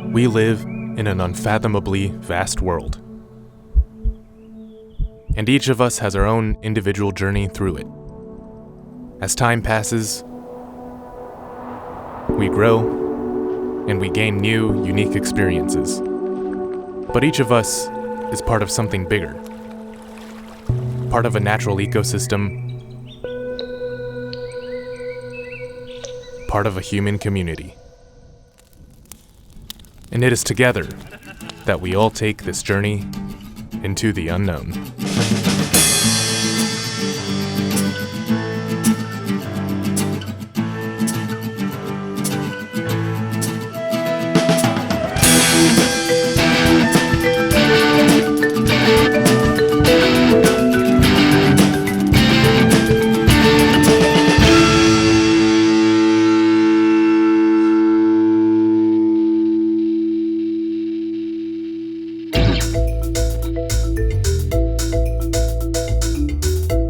We live in an unfathomably vast world. And each of us has our own individual journey through it. As time passes, we grow and we gain new, unique experiences. But each of us is part of something bigger. Part of a natural ecosystem. Part of a human community. And it is together that we all take this journey into the unknown.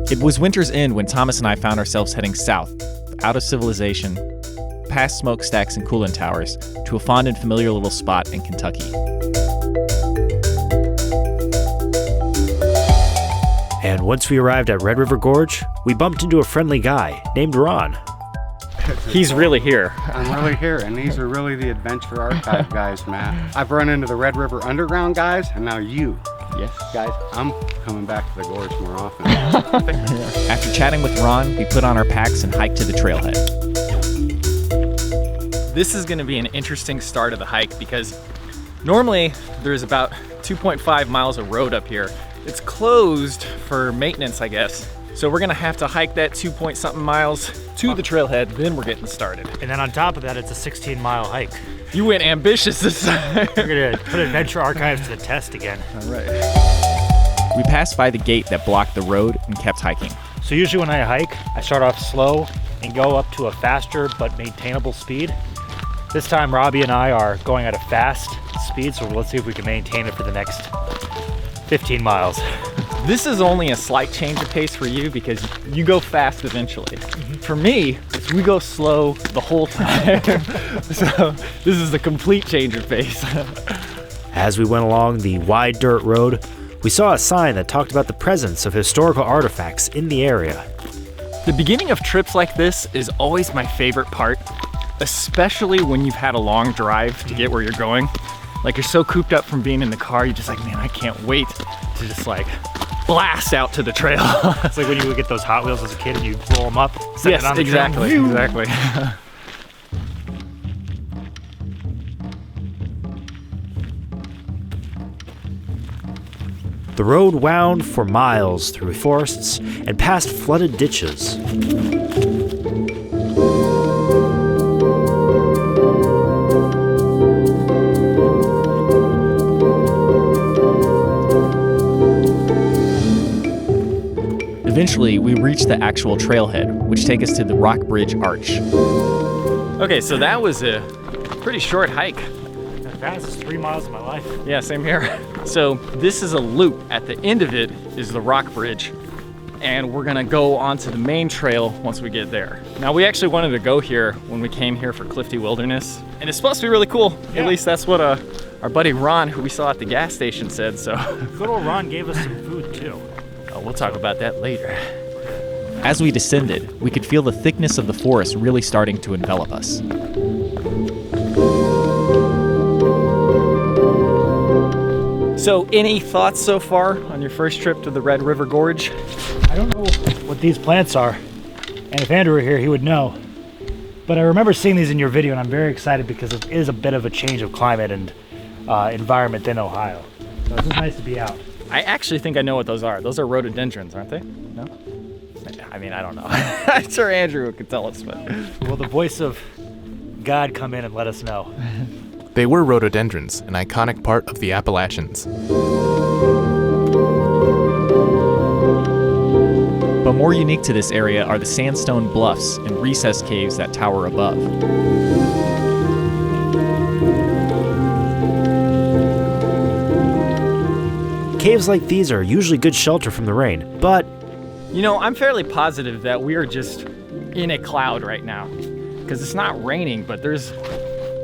It was winter's end when Thomas and I found ourselves heading south, out of civilization, past smokestacks and coolant towers, to a fond and familiar little spot in Kentucky. And once we arrived at Red River Gorge, we bumped into a friendly guy named Ron. He's really here. I'm really here, and these are really the Adventure Archive guys, Matt. I've run into the Red River Underground guys, and now you. Yes. Guys, I'm coming back to the gorge more often. After chatting with Ron, we put on our packs and hiked to the trailhead. This is going to be an interesting start of the hike because normally there's about 2.5 miles of road up here. It's closed for maintenance, I guess. So we're going to have to hike that 2-point-something miles to the trailhead, then we're getting started. And then on top of that, it's a 16-mile hike. You went ambitious this time. We're gonna put Adventure Archives to the test again. All right. We passed by the gate that blocked the road and kept hiking. So usually when I hike, I start off slow and go up to a faster but maintainable speed. This time, Robby and I are going at a fast speed, so let's see if we can maintain it for the next 15 miles. This is only a slight change of pace for you because you go fast eventually. For me, we go slow the whole time. So this is a complete change of pace. As we went along the wide dirt road, we saw a sign that talked about the presence of historical artifacts in the area. The beginning of trips like this is always my favorite part, especially when you've had a long drive to get where you're going. Like you're so cooped up from being in the car, you're just like, man, I can't wait to just like blast out to the trail. It's like when you would get those Hot Wheels as a kid and you roll them up. Set Yes, it on the exactly, trail. exactly. The road wound for miles through forests and past flooded ditches. Eventually, we reached the actual trailhead, which takes us to the Rock Bridge Arch. Okay, so that was a pretty short hike. The fastest 3 miles of my life. Yeah, same here. So this is a loop. At the end of it is the Rock Bridge, and we're gonna go onto the main trail once we get there. Now, we actually wanted to go here when we came here for Clifty Wilderness, and it's supposed to be really cool. Yeah. At least that's what our buddy Ron, who we saw at the gas station, said, so. Good old Ron gave us some food too. Oh, we'll talk about that later. As we descended, we could feel the thickness of the forest really starting to envelop us. So, any thoughts so far on your first trip to the Red River Gorge? I don't know what these plants are, and if Andrew were here, he would know. But I remember seeing these in your video, and I'm very excited because it is a bit of a change of climate and environment in Ohio. So it's just nice to be out. I actually think I know what those are. Those are rhododendrons, aren't they? No? I mean, I don't know. I'm sure Andrew could tell us, but... Will the voice of God come in and let us know? They were rhododendrons, an iconic part of the Appalachians. But more unique to this area are the sandstone bluffs and recessed caves that tower above. Caves like these are usually good shelter from the rain, but... You know, I'm fairly positive that we are just in a cloud right now. Because it's not raining, but there's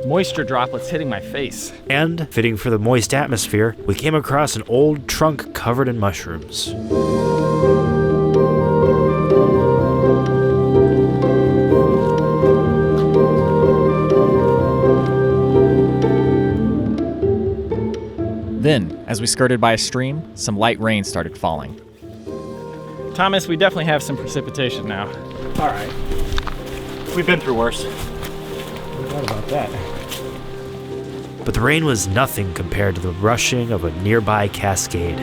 moisture droplets hitting my face. And, fitting for the moist atmosphere, we came across an old trunk covered in mushrooms. Then, as we skirted by a stream, some light rain started falling. Thomas, we definitely have some precipitation now. All right. We've been through worse. What about that? But the rain was nothing compared to the rushing of a nearby cascade.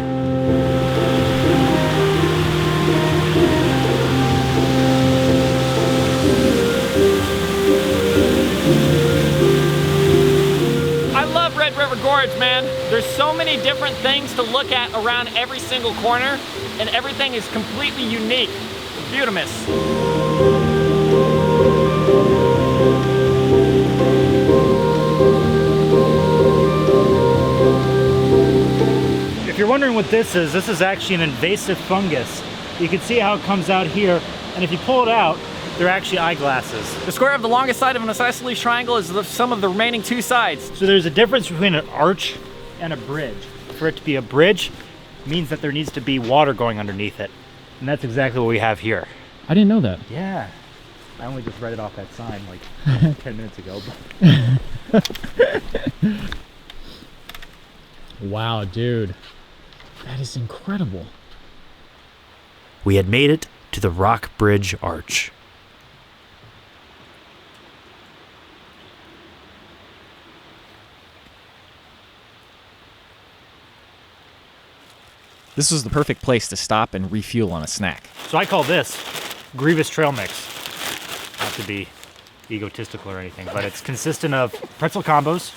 I love Red River Gorge, man. There's so many different things to look at around every single corner, and everything is completely unique. Beautimous. If you're wondering what this is actually an invasive fungus. You can see how it comes out here, and if you pull it out, they're actually eyeglasses. The square of the longest side of an isosceles triangle is the sum of the remaining two sides. So there's a difference between an arch and a bridge. For it to be a bridge means that there needs to be water going underneath it. And that's exactly what we have here. I didn't know that. Yeah. I only just read it off that sign like 10 minutes ago. Wow, dude. That is incredible. We had made it to the Rock Bridge Arch. This was the perfect place to stop and refuel on a snack. So I call this Grievous Trail Mix. Not to be egotistical or anything, but it's consistent of pretzel combos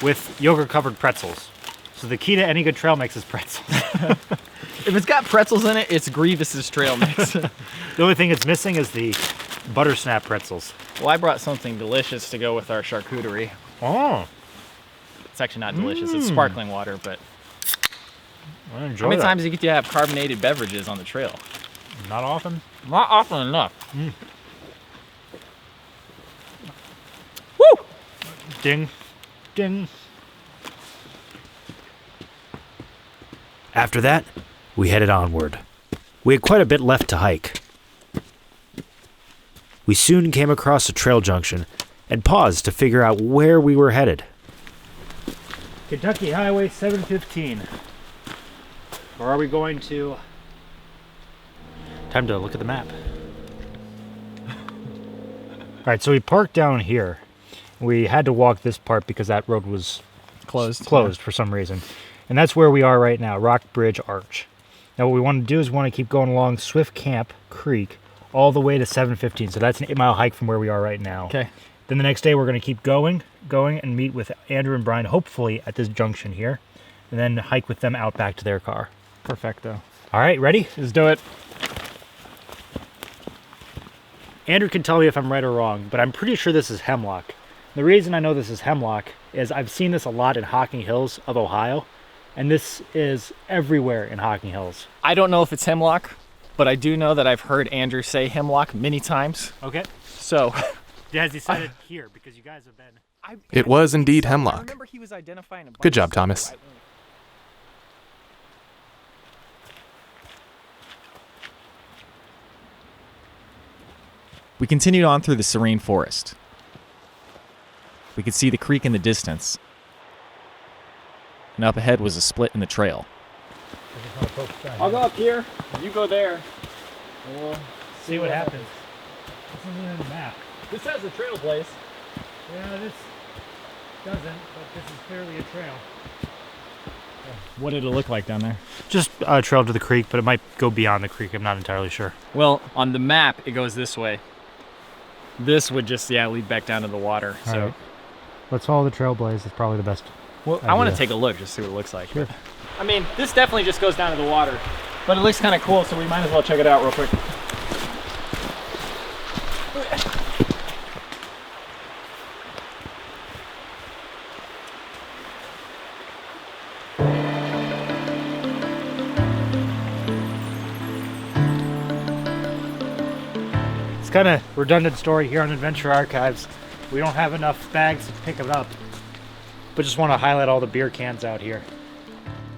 with yogurt-covered pretzels. So the key to any good trail mix is pretzels. If it's got pretzels in it, it's Grievous's trail mix. The only thing it's missing is the butter snap pretzels. Well, I brought something delicious to go with our charcuterie. Oh, It's actually not delicious. It's sparkling water, but I enjoy how many that. times do you get to have carbonated beverages on the trail? Not often. Not often enough. Woo! Ding, ding. After that, we headed onward. We had quite a bit left to hike. We soon came across a trail junction and paused to figure out where we were headed. Kentucky Highway 715. Or are we going to... Time to look at the map. All right, so we parked down here. We had to walk this part because that road was closed for some reason. And that's where we are right now, Rock Bridge Arch. Now what we want to do is we want to keep going along Swift Camp Creek all the way to 715. So that's an 8-mile hike from where we are right now. Okay. Then the next day we're going to keep going and meet with Andrew and Bryan, hopefully at this junction here. And then hike with them out back to their car. Perfecto. All right, ready? Let's do it. Andrew can tell me if I'm right or wrong, but I'm pretty sure this is hemlock. The reason I know this is hemlock is I've seen this a lot in Hocking Hills of Ohio, and this is everywhere in Hocking Hills. I don't know if it's hemlock, but I do know that I've heard Andrew say hemlock many times. Okay. So Has he said it here? Because you guys have been... It was indeed I hemlock. remember he was identifying a bunch Good job, of stuff. Thomas. We continued on through the serene forest. We could see the creek in the distance. And up ahead was a split in the trail. I'll go up here. You go there. And we'll See what happens. This isn't in the map. This has a trail place. Yeah, this doesn't, but this is clearly a trail. What did it look like down there? Just a trail to the creek, but it might go beyond the creek. I'm not entirely sure. Well, on the map, it goes this way. This would just, lead back down to the water. All So, right. Let's follow the trailblaze. It's probably the best. well, I want to idea. take a look, just see what it looks like. Sure. I mean, this definitely just goes down to the water, but it looks kind of cool, so we might as well check it out real quick. It's kind of redundant story here on Adventure Archives. We don't have enough bags to pick it up, but just want to highlight all the beer cans out here.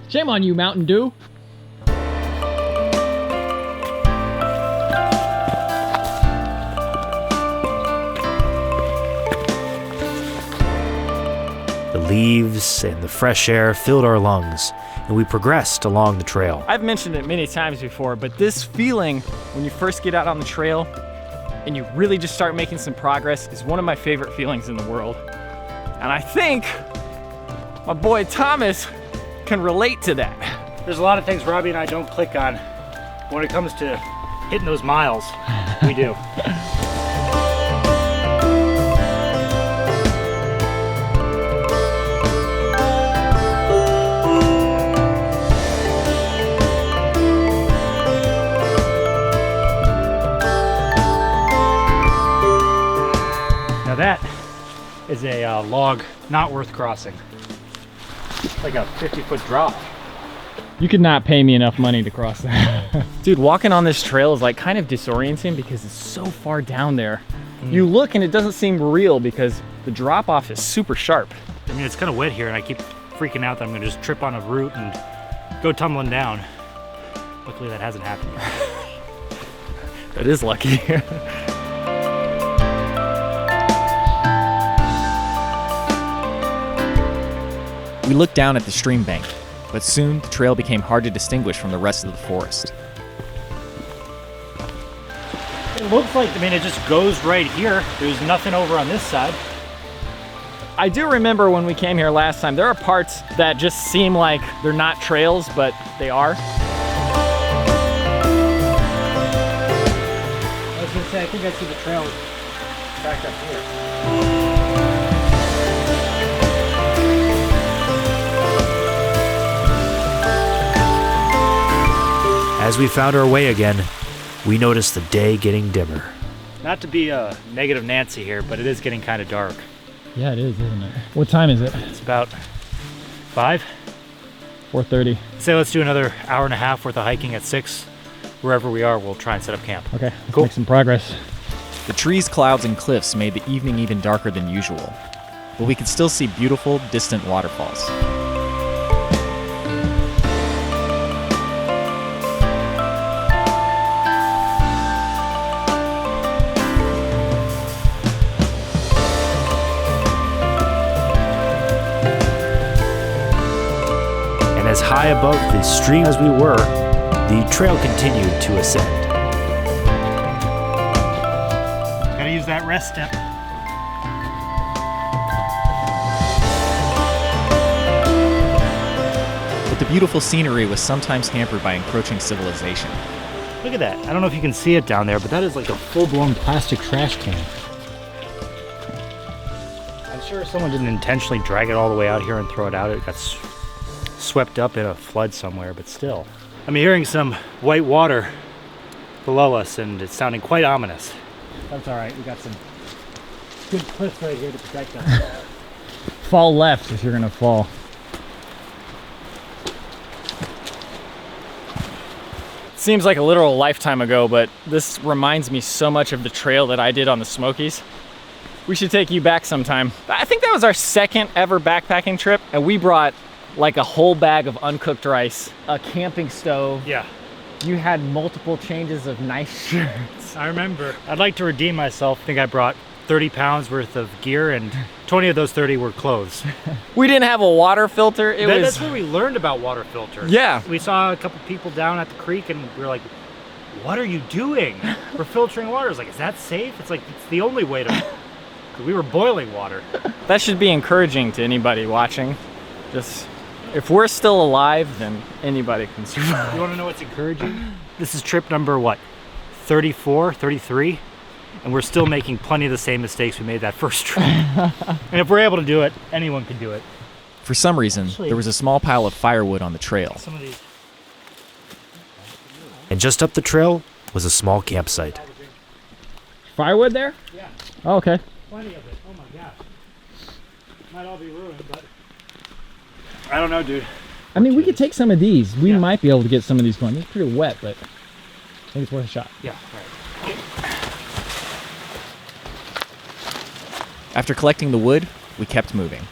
Shame on you, Mountain Dew. The leaves and the fresh air filled our lungs, and we progressed along the trail. I've mentioned it many times before, but this feeling when you first get out on the trail and you really just start making some progress is one of my favorite feelings in the world. And I think my boy Thomas can relate to that. There's a lot of things Robby and I don't click on. When it comes to hitting those miles, we do. Now that is a log not worth crossing. It's like a 50-foot drop. You could not pay me enough money to cross that. Dude, walking on this trail is like kind of disorienting because it's so far down there. You look and it doesn't seem real because the drop off is super sharp. I mean, it's kind of wet here and I keep freaking out that I'm gonna just trip on a root and go tumbling down. Luckily that hasn't happened yet. That is lucky. We looked down at the stream bank, but soon the trail became hard to distinguish from the rest of the forest. It looks like, I mean, it just goes right here. There's nothing over on this side. I do remember when we came here last time, there are parts that just seem like they're not trails, but they are. I was gonna say, I think I see the trail back up here. As we found our way again, we noticed the day getting dimmer. Not to be a negative Nancy here, but it is getting kind of dark. Yeah, it is, isn't it? What time is it? It's about 5. 4:30. Say let's do another hour and a half worth of hiking at 6. Wherever we are, we'll try and set up camp. Okay, let's Cool. make some progress. The trees, clouds, and cliffs made the evening even darker than usual, but we could still see beautiful, distant waterfalls. And as high above the stream as we were, the trail continued to ascend. Gotta use that rest step. But the beautiful scenery was sometimes hampered by encroaching civilization. Look at that. I don't know if you can see it down there, but that is like a full-blown plastic trash can. I'm sure someone didn't intentionally drag it all the way out here and throw it out. It got swept up in a flood somewhere, but still. I'm hearing some white water below us, and it's sounding quite ominous. That's all right. We got some good cliffs right here to protect us. Fall left if you're gonna fall. Seems like a literal lifetime ago, but this reminds me so much of the trail that I did on the Smokies. We should take you back sometime. I think that was our second ever backpacking trip, and we brought like a whole bag of uncooked rice, a camping stove. Yeah. You had multiple changes of nice shirts. I remember. I'd like to redeem myself. I think I brought 30 pounds worth of gear, and 20 of those 30 were clothes. We didn't have a water filter. That's where we learned about water filters. Yeah. We saw a couple people down at the creek, and we were like, what are you doing? We're filtering water. It's like, is that safe? It's like, it's the only way to... We were boiling water. That should be encouraging to anybody watching. Just, if we're still alive, then anybody can survive. You want to know what's encouraging? This is trip number, what, 34, 33? And we're still making plenty of the same mistakes we made that first trip. And if we're able to do it, anyone can do it. For some reason, there was a small pile of firewood on the trail. Some of these. And just up the trail was a small campsite. Firewood there? Yeah, Oh, okay. plenty of it. Oh my gosh. Might all be ruined, but I don't know, dude. I mean, we could take some of these. We Yeah. might be able to get some of these going. It's pretty wet, but I think it's worth a shot. Yeah, right. After collecting the wood, we kept moving.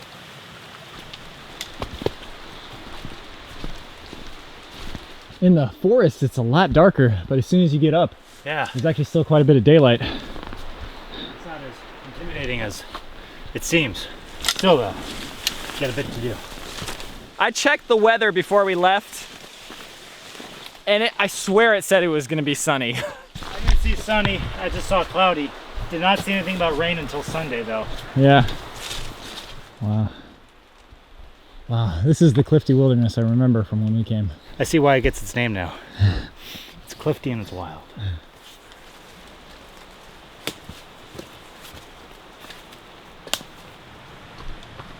In the forest, it's a lot darker, but as soon as you get up, Yeah, there's actually still quite a bit of daylight. it's not as intimidating as it seems. Still though, got a bit to do. I checked the weather before we left, and I swear it said it was gonna be sunny. I didn't see sunny, I just saw cloudy. Did not see anything about rain until Sunday though. Yeah. Wow. Wow, this is the Clifty Wilderness I remember from when we came. I see why it gets its name now. It's Clifty and it's wild.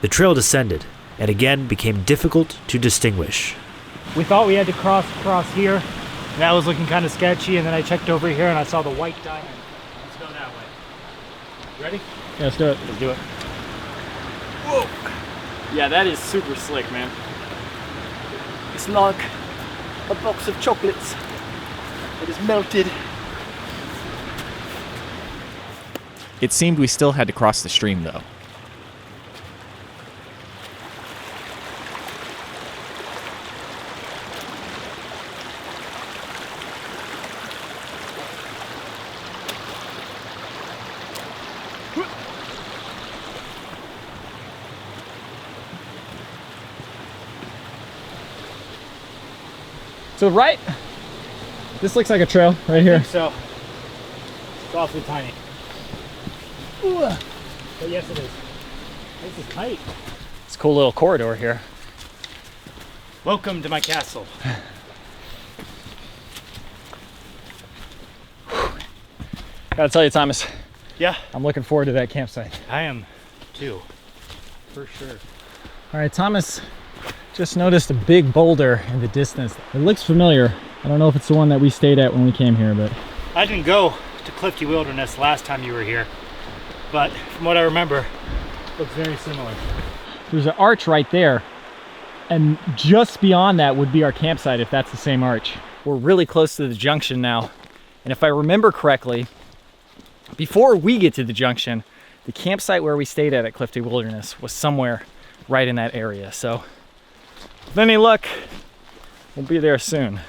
The trail descended and again became difficult to distinguish. We thought we had to cross here. And that was looking kind of sketchy, and then I checked over here and I saw the white diamond. Let's go that way. Ready? Yeah, let's do it. Let's do it. Whoa! Yeah, that is super slick, man. It's like a box of chocolates that is melted. It seemed we still had to cross the stream, though. So right, this looks like a trail right here. So, it's awfully tiny. Ooh. But yes, it is. This is tight. It's a cool little corridor here. Welcome to my castle. Gotta tell you, Thomas, Yeah, I'm looking forward to that campsite. I am too, for sure. All right, Thomas just noticed a big boulder in the distance. It looks familiar. I don't know if it's the one that we stayed at when we came here, but I didn't go to Clifty Wilderness last time you were here, but from what I remember, it looks very similar. there's an arch right there. And just beyond that would be our campsite, if that's the same arch. We're really close to the junction now. And if I remember correctly, before we get to the junction, the campsite where we stayed at Clifty Wilderness was somewhere right in that area. So with any luck, we'll be there soon.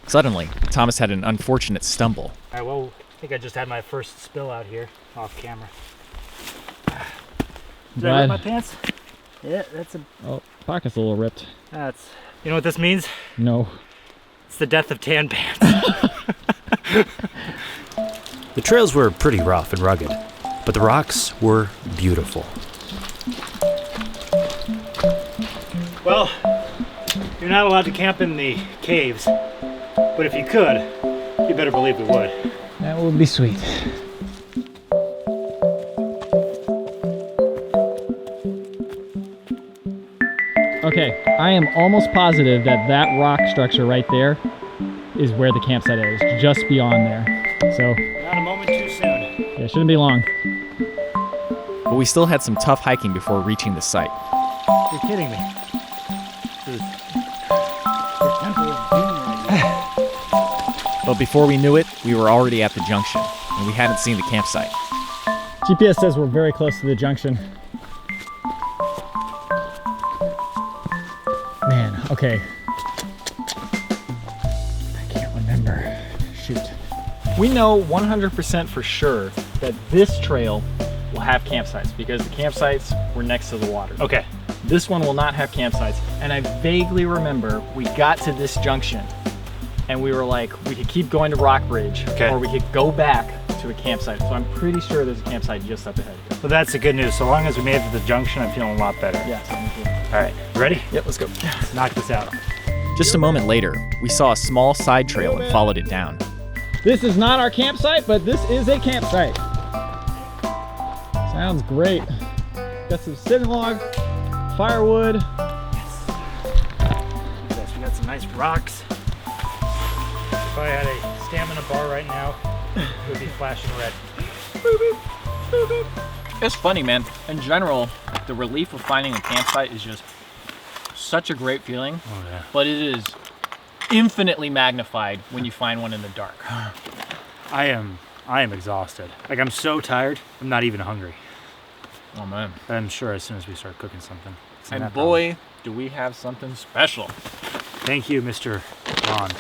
Suddenly, Thomas had an unfortunate stumble. All right, well, I think I just had my first spill out here off camera. Did I rip my pants? Yeah, that's a... Oh, pocket's a little ripped. That's... You know what this means? No. It's the death of tan pants. The trails were pretty rough and rugged, but the rocks were beautiful. Well, you're not allowed to camp in the caves, but if you could, you better believe we would. That would be sweet. Okay, I am almost positive that that rock structure right there is where the campsite is, just beyond there. So, Not a moment too soon. yeah, it shouldn't be long. But we still had some tough hiking before reaching the site. You're kidding me. This is the Temple of Doom right now. But before we knew it, we were already at the junction, and we hadn't seen the campsite. GPS says we're very close to the junction. Man, okay. I can't remember. Shoot. We know 100% for sure that this trail will have campsites because the campsites were next to the water. Okay. This one will not have campsites. And I vaguely remember we got to this junction and we were like, we could keep going to Rockbridge, Okay. or we could go back to a campsite. So I'm pretty sure there's a campsite just up ahead here. Well, that's the good news. So long as we made it to the junction, I'm feeling a lot better. Yeah, sounds good. All right, ready? Yep, let's go. Let's knock this out. Just a moment later, we saw a small side trail and followed it down. This is not our campsite, but this is a campsite. Sounds great. Got some sitting log, firewood. Yes, we got some nice rocks. If I had a stamina bar right now, it would be flashing red. It's funny, man. In general, the relief of finding a campsite is just such a great feeling, Oh yeah. but it is infinitely magnified when you find one in the dark. I am exhausted. Like, I'm so tired, I'm not even hungry. Oh, man. I'm sure as soon as we start cooking something. And boy, do we have something special. Thank you, Mr. Ron.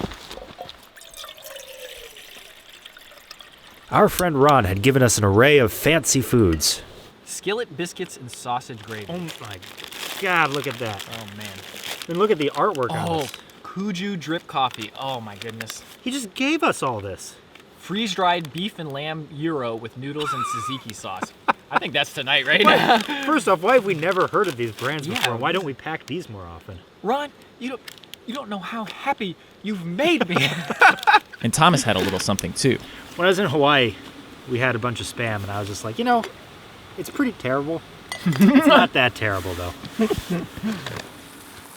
Our friend Ron had given us an array of fancy foods. Skillet biscuits and sausage gravy. Oh my God, look at that. Oh, man. And look at the artwork on this. Kuju drip coffee. Oh, my goodness. He just gave us all this. Freeze-dried beef and lamb gyro with noodles and tzatziki sauce. I think that's tonight, right? First off, why have we never heard of these brands Yeah. before? Why don't we pack these more often? Ron, you don't know how happy you've made me. And Thomas had a little something, too. When I was in Hawaii, we had a bunch of Spam, and I was just like, it's pretty terrible. It's not that terrible, though.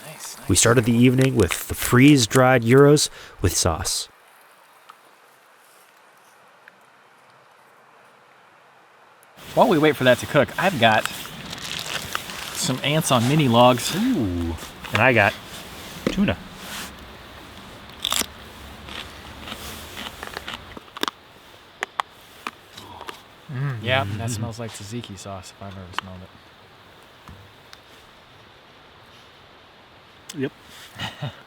Nice. We started the evening with the freeze-dried gyros with sauce. While we wait for that to cook, I've got some ants on mini logs. Ooh. And I got tuna. Yeah, that smells like tzatziki sauce if I've ever smelled it. Yep.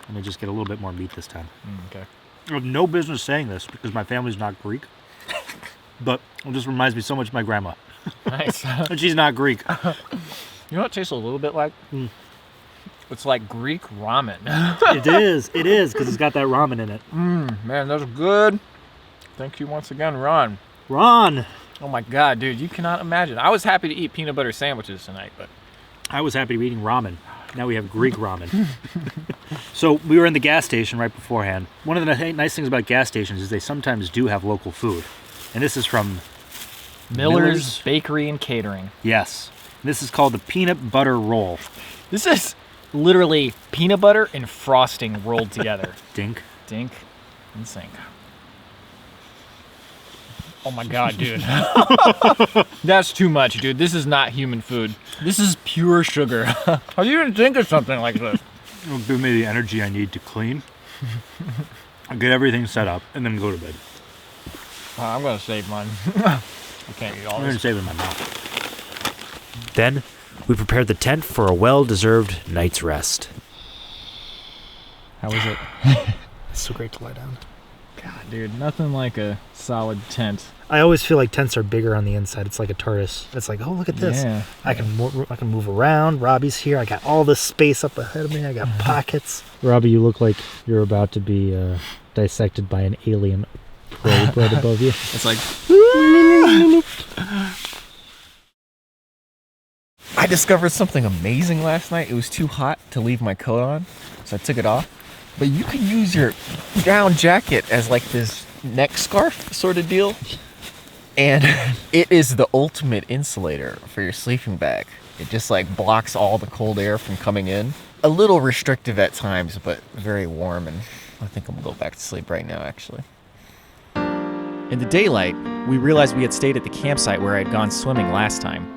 And I just get a little bit more meat this time. Okay. I have no business saying this because my family's not Greek. But it just reminds me so much of my grandma. Nice. And she's not Greek. You know what it tastes a little bit like? It's like Greek ramen. It is, because it's got that ramen in it. Man, that's good. Thank you once again, Ron. Ron! Oh my God, dude, you cannot imagine. I was happy to eat peanut butter sandwiches tonight, but I was happy to be eating ramen. Now we have Greek ramen. So we were in the gas station right beforehand. One of the nice things about gas stations is they sometimes do have local food. And this is from Miller's Bakery and Catering. Yes. This is called the peanut butter roll. This is literally peanut butter and frosting rolled together. Dink. Dink and sink. Oh my God, dude. That's too much, dude. This is not human food. This is pure sugar. How do you even think of something like this? It'll give me the energy I need to clean. I'll get everything set up and then go to bed. I'm going to save mine. I can't eat all I'm going to this. save it in my mouth. Then, we prepared the tent for a well-deserved night's rest. How was it? It's so great to lie down. God, dude, nothing like a solid tent. I always feel like tents are bigger on the inside. It's like a TARDIS. It's like, oh, look at this. Yeah. I can move around. Robbie's here. I got all this space up ahead of me. I got pockets. Robbie, you look like you're about to be dissected by an alien probe right above you. It's like... I discovered something amazing last night. It was too hot to leave my coat on, so I took it off. But you can use your down jacket as like this neck scarf sort of deal. And it is the ultimate insulator for your sleeping bag. It just like blocks all the cold air from coming in. A little restrictive at times, but very warm. And I think I'm gonna go back to sleep right now, actually. In the daylight, we realized we had stayed at the campsite where I had gone swimming last time.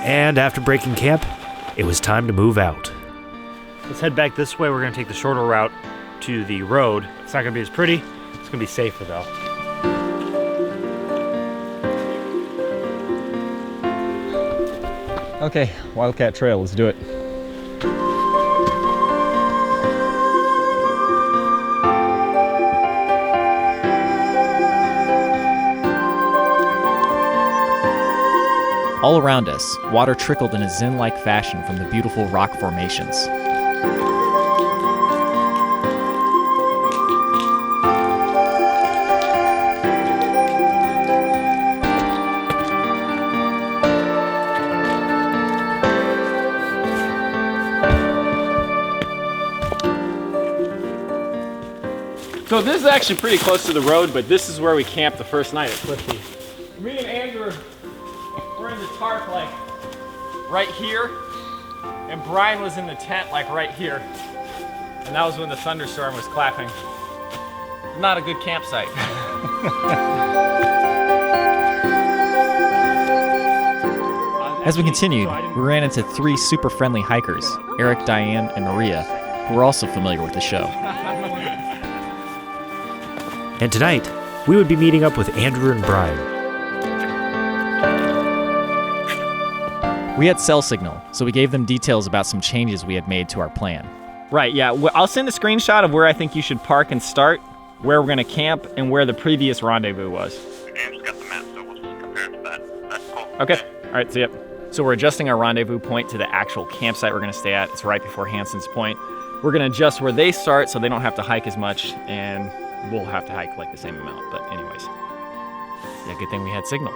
And after breaking camp, it was time to move out. Let's head back this way. We're going to take the shorter route to the road. It's not going to be as pretty. It's going to be safer, though. Okay, Wildcat Trail, let's do it. All around us, water trickled in a zen-like fashion from the beautiful rock formations. So this is actually pretty close to the road, but this is where we camped the first night at Clifty. Me and Andrew were in the tarp like right here, and Bryan was in the tent like right here. And that was when the thunderstorm was clapping. Not a good campsite. As we continued, we ran into 3 super friendly hikers, Eric, Diane, and Maria, who were also familiar with the show. And tonight, we would be meeting up with Andrew and Bryan. We had cell signal, so we gave them details about some changes we had made to our plan. Right, yeah. I'll send a screenshot of where I think you should park and start, where we're going to camp, and where the previous rendezvous was. Andrew's got the map, so we'll just compare it to that. That's cool. Okay. All right, see ya. So we're adjusting our rendezvous point to the actual campsite we're going to stay at. It's right before Hanson's Point. We're going to adjust where they start so they don't have to hike as much, and we'll have to hike like the same amount. But anyways, yeah, good thing we had signal.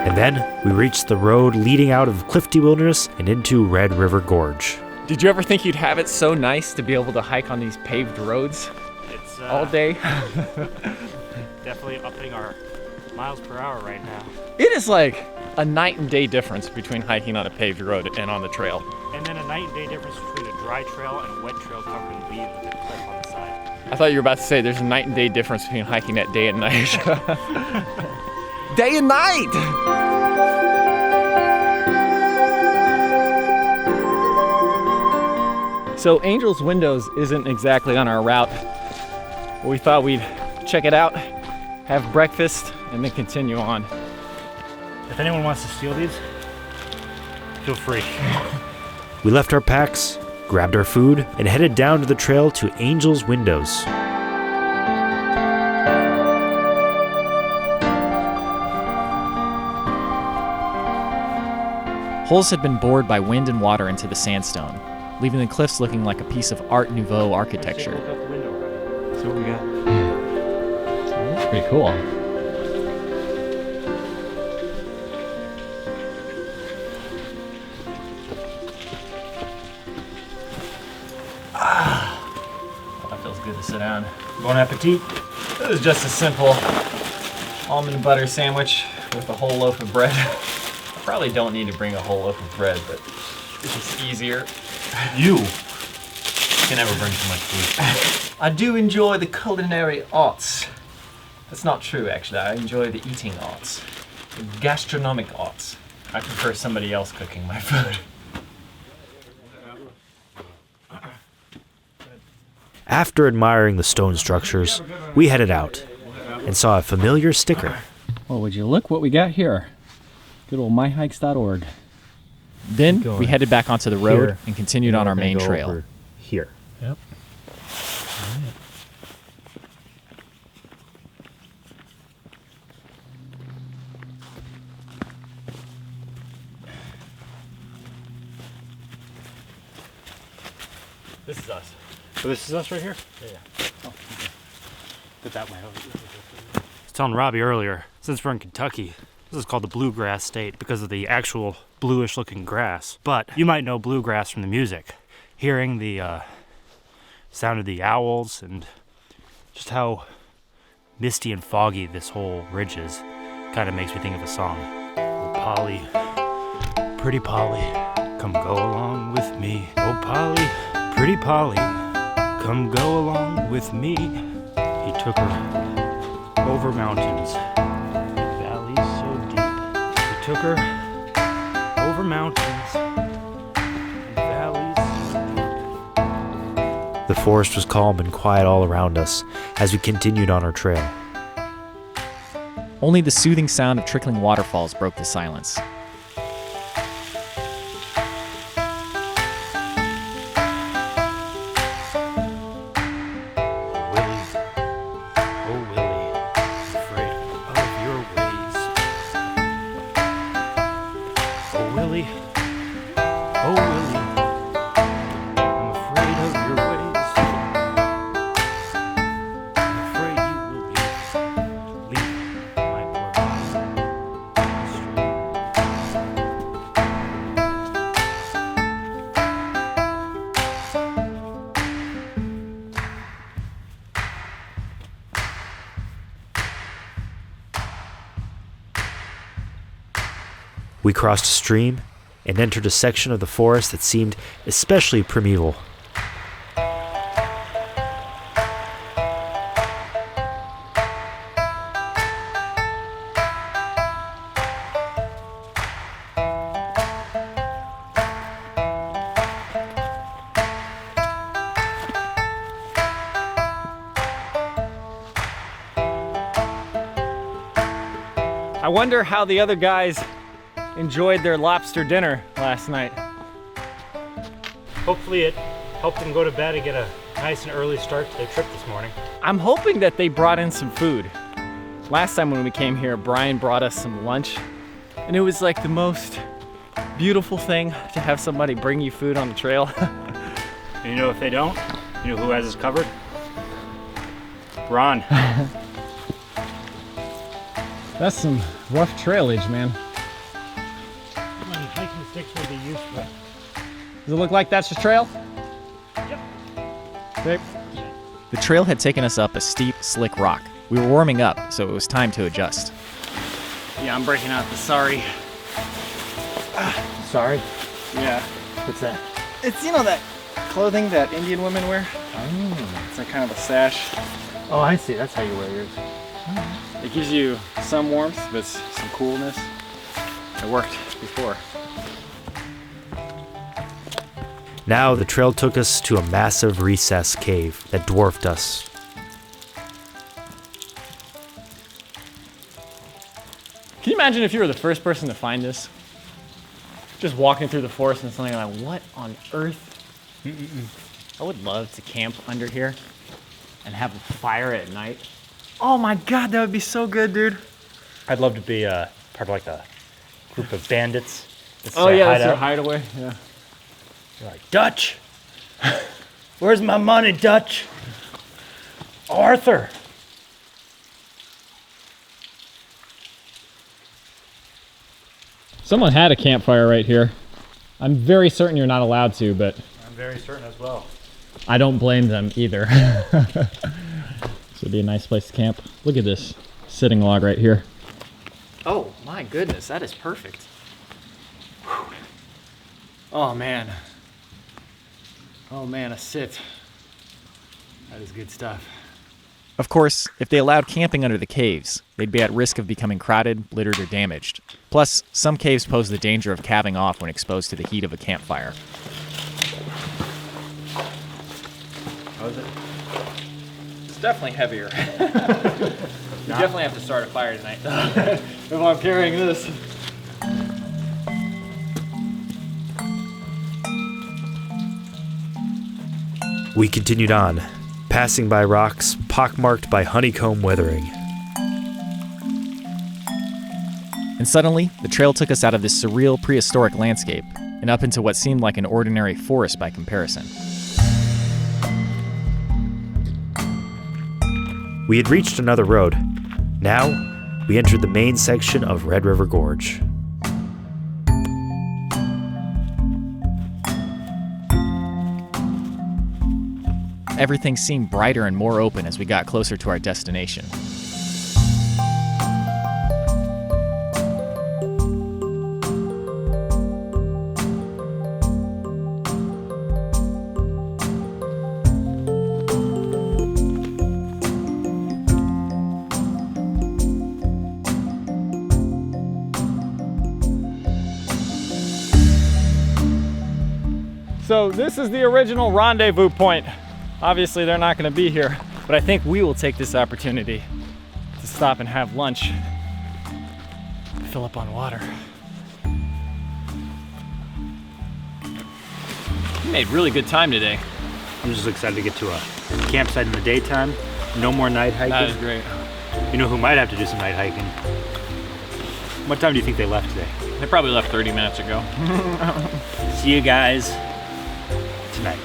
And then we reached the road leading out of Clifty Wilderness and into Red River Gorge. Did you ever think you'd have it so nice to be able to hike on these paved roads It's all day? definitely upping our miles per hour right now. It is like a night and day difference between hiking on a paved road and on the trail. And then a night and day difference between a dry trail and a wet trail covered in leaves with a cliff on the side. I thought you were about to say there's a night and day difference between hiking at day and night. Day and night! So Angel's Windows isn't exactly on our route. We thought we'd check it out, have breakfast, and then continue on. If anyone wants to steal these, feel free. We left our packs, grabbed our food, and headed down to the trail to Angel's Windows. Holes had been bored by wind and water into the sandstone, leaving the cliffs looking like a piece of Art Nouveau architecture. See what we got. That's pretty cool. Oh, that feels good to sit down. Bon appetit. This is just a simple almond butter sandwich with a whole loaf of bread. I probably don't need to bring a whole loaf of bread, but it's just easier. You can never bring too much food. I do enjoy the culinary arts. That's not true, actually. I enjoy the eating arts, the gastronomic arts. I prefer somebody else cooking my food. After admiring the stone structures, we headed out and saw a familiar sticker. Well, would you look what we got here? Good old myhikes.org. Then we headed back onto the road Here. and continued on our main trail. Over here. Yep. This is us. So this is us right here? Yeah. Oh, okay. Put that way. I was telling Robby earlier, since we're in Kentucky, this is called the bluegrass state because of the actual bluish looking grass. But you might know bluegrass from the music. Hearing the sound of the owls and just how misty and foggy this whole ridge is kind of makes me think of a song. Oh, Polly, pretty Polly, come go along with me. Oh, Polly, pretty Polly, come go along with me. He took her over mountains and valleys so deep. He took her over mountains and valleys so deep. The forest was calm and quiet all around us as we continued on our trail. Only the soothing sound of trickling waterfalls broke the silence. We crossed a stream and entered a section of the forest that seemed especially primeval. I wonder how the other guys enjoyed their lobster dinner last night. Hopefully it helped them go to bed and get a nice and early start to their trip this morning. I'm hoping that they brought in some food. Last time when we came here, Bryan brought us some lunch, and it was like the most beautiful thing to have somebody bring you food on the trail. And you know, if they don't, you know who has us covered? Ron. That's some rough trailage, man. Hiking sticks would be useful. Does it look like that's the trail? Yep. Okay. The trail had taken us up a steep, slick rock. We were warming up, so it was time to adjust. Yeah, I'm breaking out the sorry. Sorry. Yeah. What's that? It's, you know, that clothing that Indian women wear? Oh. It's like kind of a sash. Oh, I see. That's how you wear yours. It gives you some warmth, but some coolness. It worked before. Now the trail took us to a massive recessed cave that dwarfed us. Can you imagine if you were the first person to find this? Just walking through the forest and something like, what on earth? I would love to camp under here and have a fire at night. Oh my God, that would be so good, dude. I'd love to be part of like a group of bandits. Oh yeah, that's their hideaway. Yeah. You're like, Dutch, where's my money, Dutch? Arthur. Someone had a campfire right here. I'm very certain you're not allowed to, but I'm very certain as well. I don't blame them either. This would be a nice place to camp. Look at this sitting log right here. Oh my goodness, that is perfect. Whew. Oh man. Oh man, a sit. That is good stuff. Of course, if they allowed camping under the caves, they'd be at risk of becoming crowded, littered, or damaged. Plus, some caves pose the danger of calving off when exposed to the heat of a campfire. How is it? It's definitely heavier. You definitely have to start a fire tonight if I'm carrying this. We continued on, passing by rocks pockmarked by honeycomb weathering. And suddenly, the trail took us out of this surreal prehistoric landscape and up into what seemed like an ordinary forest by comparison. We had reached another road. Now, we entered the main section of Red River Gorge. Everything seemed brighter and more open as we got closer to our destination. So this is the original rendezvous point. Obviously they're not going to be here, but I think we will take this opportunity to stop and have lunch, fill up on water. You made really good time today. I'm just excited to get to a campsite in the daytime. No more night hiking. That is great. You know who might have to do some night hiking? What time do you think they left today? They probably left 30 minutes ago. See you guys tonight.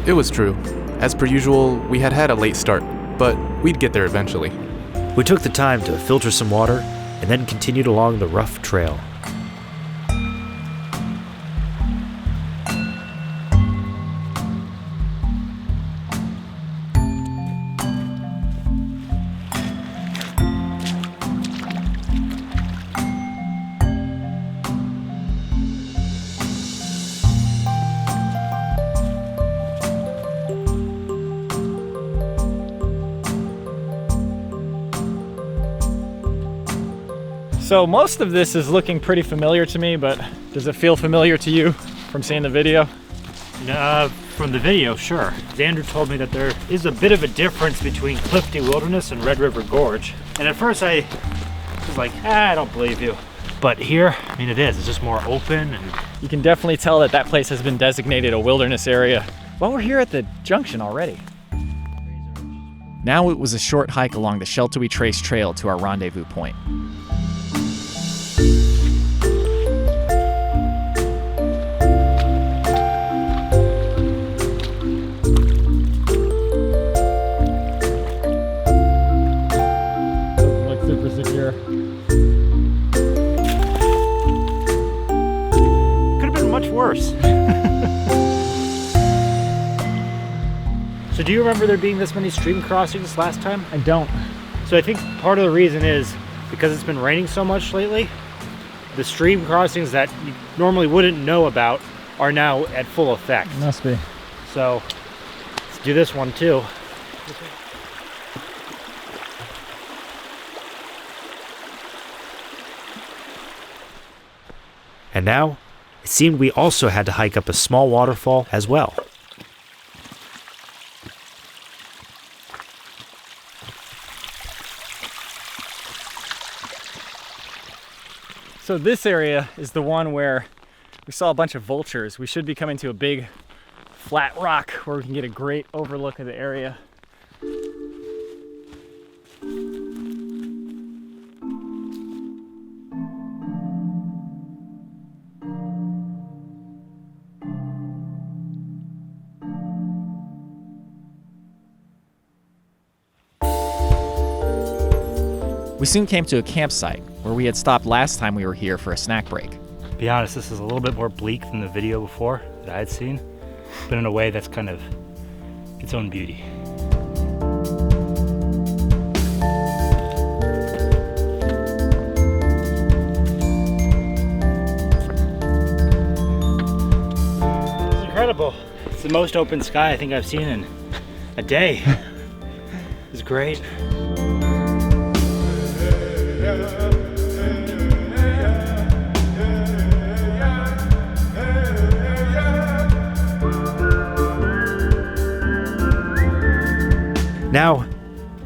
It was true. As per usual, we had had a late start, but we'd get there eventually. We took the time to filter some water and then continued along the rough trail. So most of this is looking pretty familiar to me, but does it feel familiar to you from seeing the video? From the video, sure. Andrew told me that there is a bit of a difference between Clifty Wilderness and Red River Gorge. And at first I It's like, I don't believe you. But here, I mean, it is. It's just more open, and You can definitely tell that that place has been designated a wilderness area. Well, we're here at the junction already. Now it was a short hike along the Sheltowee Trace Trail to our rendezvous point. Doesn't look super secure. could have been much worse. So do you remember there being this many stream crossings last time? I don't. So I think part of the reason is because it's been raining so much lately, the stream crossings that you normally wouldn't know about are now at full effect. Must be. So let's do this one too. And now, it seemed we also had to hike up a small waterfall as well. So this area is the one where we saw a bunch of vultures. We should be coming to a big flat rock where we can get a great overlook of the area. We soon came to a campsite where we had stopped last time we were here for a snack break. To be honest, this is a little bit more bleak than the video before that I had seen, but in a way that's kind of its own beauty. It's incredible. It's the most open sky I think I've seen in a day. It's great. Now,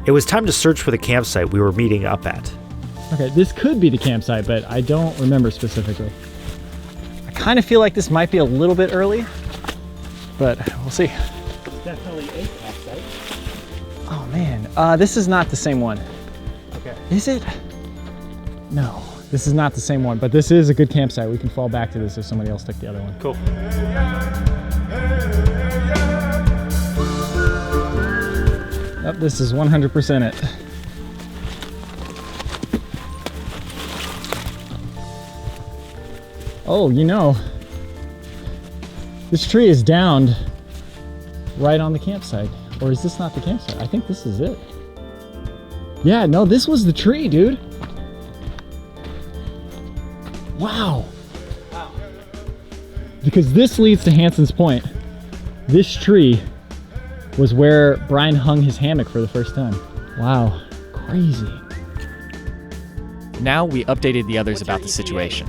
it was time to search for the campsite we were meeting up at. Okay, this could be the campsite, but I don't remember specifically. I kind of feel like this might be a little bit early, but we'll see. It's definitely a campsite. Oh man, this is not the same one. Okay. Is it? No, this is not the same one, but this is a good campsite. We can fall back to this if somebody else took the other one. Cool. Yep, this is 100% it. Oh, you know, this tree is downed right on the campsite. Or is this not the campsite? I think this is it. Yeah, no, this was the tree, dude. Wow. Because this leads to Hanson's Point. This tree was where Bryan hung his hammock for the first time. Wow, crazy. Now we updated the others about the situation.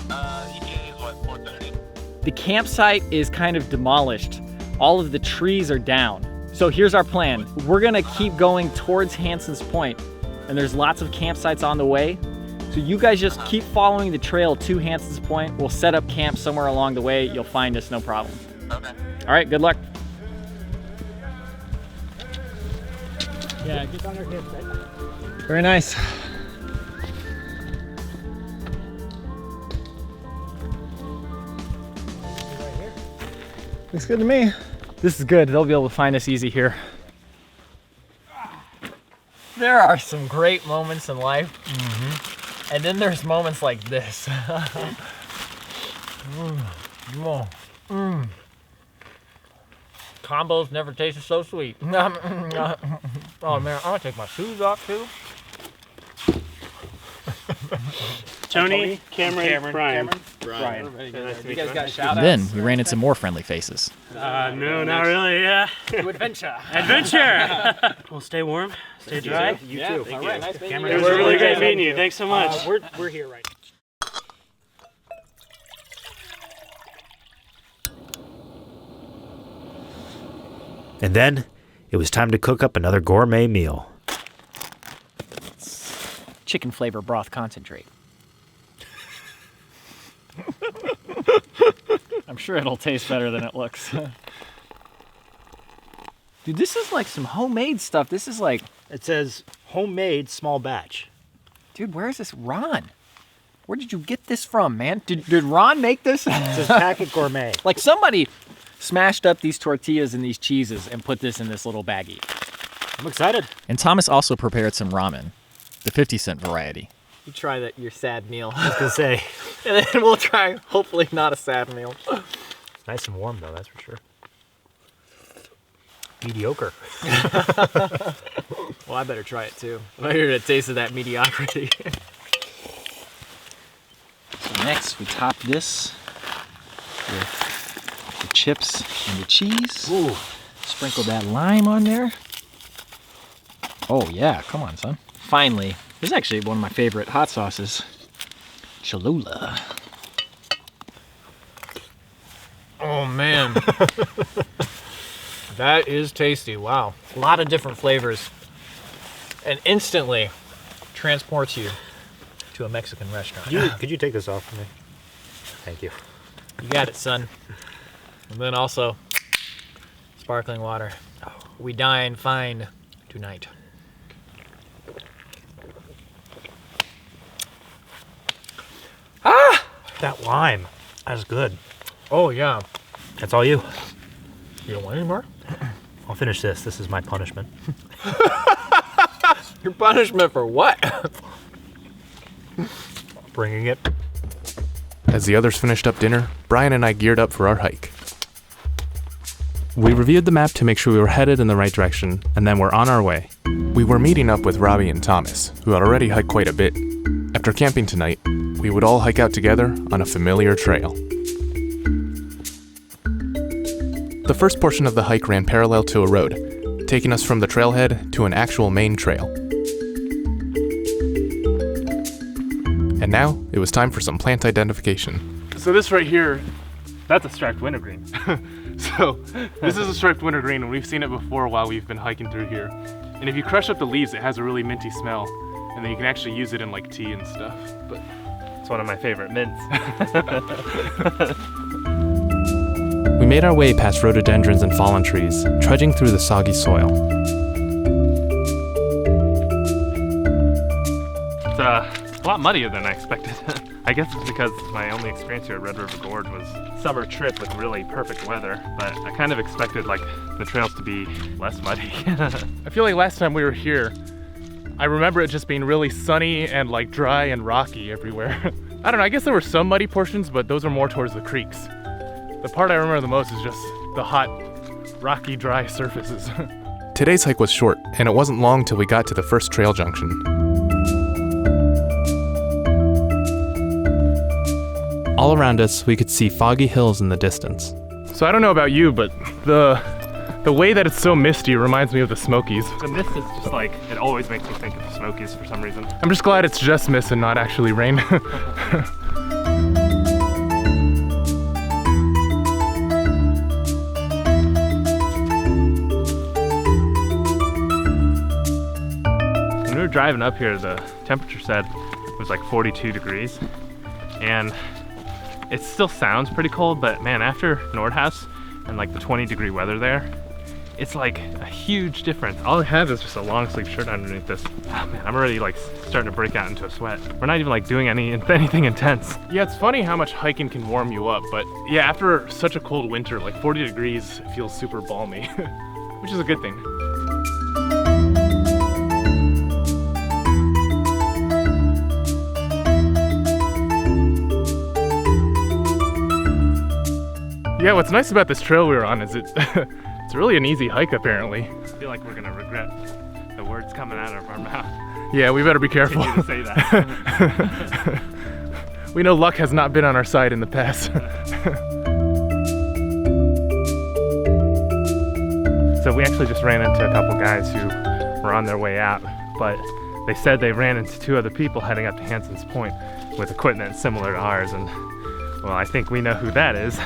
ETA is what, 4:30? The campsite is kind of demolished. All of the trees are down. So here's our plan. We're gonna keep going towards Hanson's Point, and there's lots of campsites on the way. So you guys just keep following the trail to Hanson's Point. We'll set up camp somewhere along the way. You'll find us, no problem. Okay. All right, good luck. Yeah, get on our campsite. Very nice. Looks good to me. This is good. They'll be able to find us easy here. There are some great moments in life. And then there's moments like this. Combos never tasted so sweet. Oh man, I'm gonna take my shoes off too. Tony, Cameron, Bryan. Brian. You guys got shout outs? Then we ran into more friendly faces. No, not really. Yeah. To adventure. Adventure. Well, stay warm, stay dry. You Yeah, too. all right, nice meeting you. It was really great meeting you. Thanks so much. We're here right now. And then, it was time to cook up another gourmet meal. chicken flavor broth concentrate. I'm sure it'll taste better than it looks. Dude, this is like some homemade stuff. This is like... It says homemade small batch. Dude, where is this Ron? Where did you get this from, man? Did Ron make this? It says packet gourmet. Like somebody smashed up these tortillas and these cheeses and put this in this little baggie. I'm excited. And Thomas also prepared some ramen, the 50-cent variety. You try that your sad meal. I was gonna say. And then we'll try, hopefully not a sad meal. It's nice and warm though, that's for sure. Mediocre. Well, I better try it too. I'm here to taste of that mediocrity. So next, we top this with the chips and the cheese. Ooh. Sprinkle that lime on there. Oh yeah, come on, son. Finally, this is actually one of my favorite hot sauces. Cholula. Oh man. That is tasty, wow. A lot of different flavors. And instantly transports you to a Mexican restaurant. Could you take this off for me? Thank you. You got it, son. And then also, sparkling water. We dine fine tonight. That lime. That's good. Oh yeah. That's all you. You don't want any more? I'll finish this. This is my punishment. Your punishment for what? Bringing it. As the others finished up dinner, Bryan and I geared up for our hike. We reviewed the map to make sure we were headed in the right direction, and then we're on our way. We were meeting up with Robby and Thomas, who had already hiked quite a bit. After camping tonight, we would all hike out together on a familiar trail. The first portion of the hike ran parallel to a road, taking us from the trailhead to an actual main trail. And now, it was time for some plant identification. So this right here, that's a striped wintergreen. So this is a striped wintergreen, and we've seen it before while we've been hiking through here. And if you crush up the leaves, it has a really minty smell, and then you can actually use it in like tea and stuff. But it's one of my favorite mints. We made our way past rhododendrons and fallen trees, trudging through the soggy soil. It's a lot muddier than I expected. I guess it's because my only experience here at Red River Gorge was summer trip with really perfect weather, but I kind of expected like the trails to be less muddy. I feel like last time we were here, I remember it just being really sunny and like dry and rocky everywhere. I don't know, I guess there were some muddy portions, but those are more towards the creeks. The part I remember the most is just the hot, rocky, dry surfaces. Today's hike was short, and it wasn't long till we got to the first trail junction. All around us, we could see foggy hills in the distance. So I don't know about you, but the way that it's so misty reminds me of the Smokies. The mist is just like, it always makes me think of the Smokies for some reason. I'm just glad it's just mist and not actually rain. When we were driving up here, the temperature said it was like 42 degrees, and it still sounds pretty cold, but man, after Nordhaus and like the 20-degree weather there, it's like a huge difference. All I have is just a long sleeve shirt underneath this. Oh man, I'm already like starting to break out into a sweat. We're not even like doing anything intense. Yeah, it's funny how much hiking can warm you up, but yeah, after such a cold winter, like 40 degrees feels super balmy, which is a good thing. Yeah, what's nice about this trail we were on is it's really an easy hike apparently. I feel like we're gonna regret the words coming out of our mouth. Yeah, we better be careful. To say that. We know luck has not been on our side in the past. So we actually just ran into a couple guys who were on their way out, but they said they ran into two other people heading up to Hanson's Point with equipment similar to ours, and well, I think we know who that is.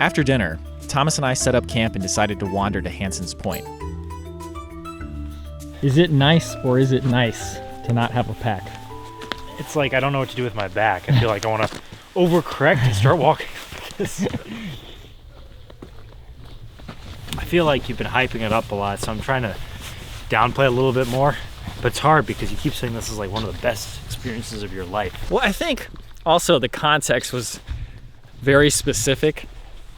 After dinner, Thomas and I set up camp and decided to wander to Hanson's Point. Is it nice or is it nice to not have a pack? It's like I don't know what to do with my back. I feel like I want to overcorrect and start walking like this. I feel like you've been hyping it up a lot, so I'm trying to downplay a little bit more. But it's hard because you keep saying this is like one of the best experiences of your life. Well, I think also the context was very specific.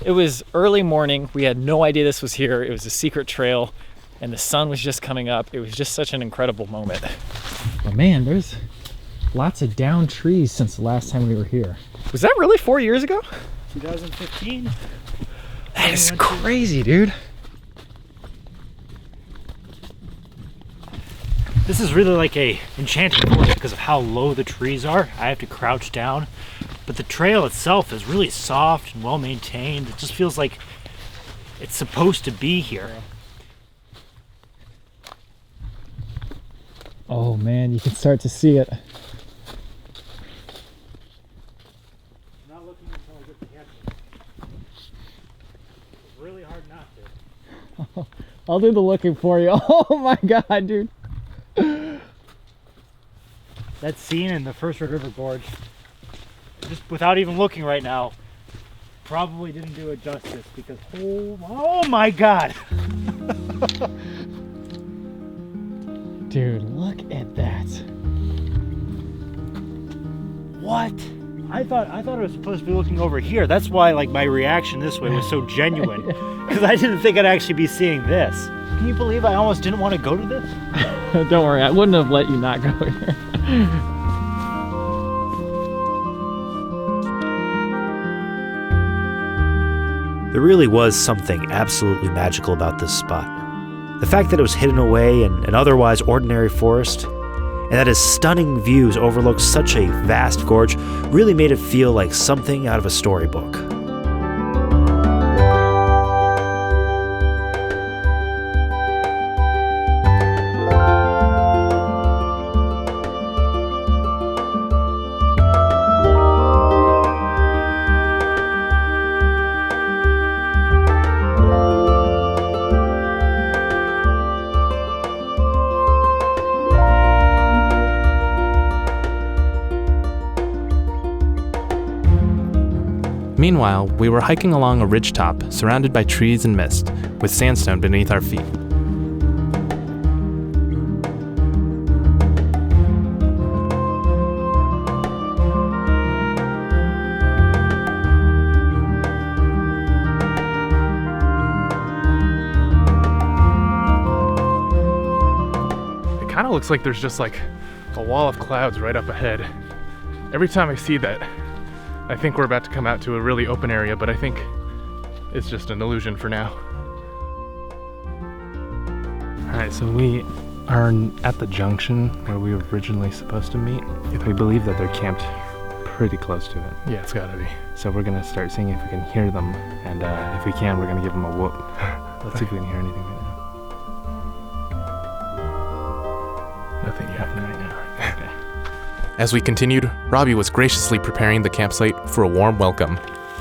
It was early morning. We had no idea this was here. It was a secret trail and the sun was just coming up. It was just such an incredible moment. But man, there's lots of downed trees since the last time we were here. Was that really 4 years ago? 2015. That is crazy, dude. This is really like a enchanted forest because of how low the trees are. I have to crouch down, but the trail itself is really soft and well maintained. It just feels like it's supposed to be here. Oh man, you can start to see it. I'm not looking until I get to catch it. It's really hard not to. I'll do the looking for you. Oh my god, dude. That scene in the first Red River Gorge, just without even looking right now, probably didn't do it justice because oh my god. Dude, look at that. What? I thought I was supposed to be looking over here. That's why like my reaction this way was so genuine. Because I didn't think I'd actually be seeing this. Can you believe I almost didn't want to go to this? Don't worry, I wouldn't have let you not go here. There really was something absolutely magical about this spot. The fact that it was hidden away in an otherwise ordinary forest, and that its stunning views overlooked such a vast gorge, really made it feel like something out of a storybook. Meanwhile, we were hiking along a ridgetop surrounded by trees and mist, with sandstone beneath our feet. It kind of looks like there's just like a wall of clouds right up ahead. Every time I see that, I think we're about to come out to a really open area, but I think it's just an illusion for now. All right, so we are at the junction where we were originally supposed to meet. We believe that they're camped pretty close to it. Yeah, it's gotta be. So we're gonna start seeing if we can hear them, and if we can, we're gonna give them a whoop. Let's see if we can hear anything right now. Nothing happening right now. Okay. As we continued, Robby was graciously preparing the campsite for a warm welcome.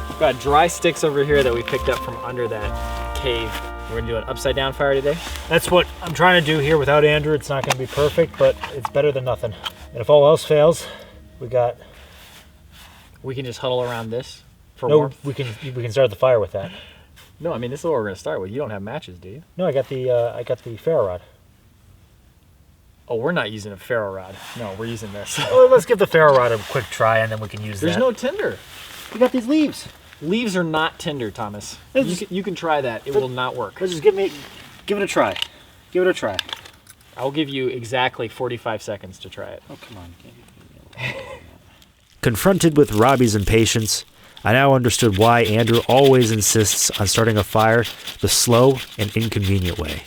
We've got dry sticks over here that we picked up from under that cave. We're gonna do an upside down fire today. That's what I'm trying to do here without Andrew. It's not gonna be perfect, but it's better than nothing. And if all else fails, we can just huddle around this for warmth. warmth. We can start the fire with that. No, I mean this is what we're gonna start with. You don't have matches, do you? No, I got the ferro rod. Oh, we're not using a ferro rod. No, we're using this. Oh, let's give the ferro rod a quick try, and then we can use There's that. no tinder. We got these leaves. Leaves are not tinder, Thomas. You can try that. It will not work. Let's just give it a try. Give it a try. I'll give you exactly 45 seconds to try it. Oh, come on. Confronted with Robby's impatience, I now understood why Andrew always insists on starting a fire the slow and inconvenient way.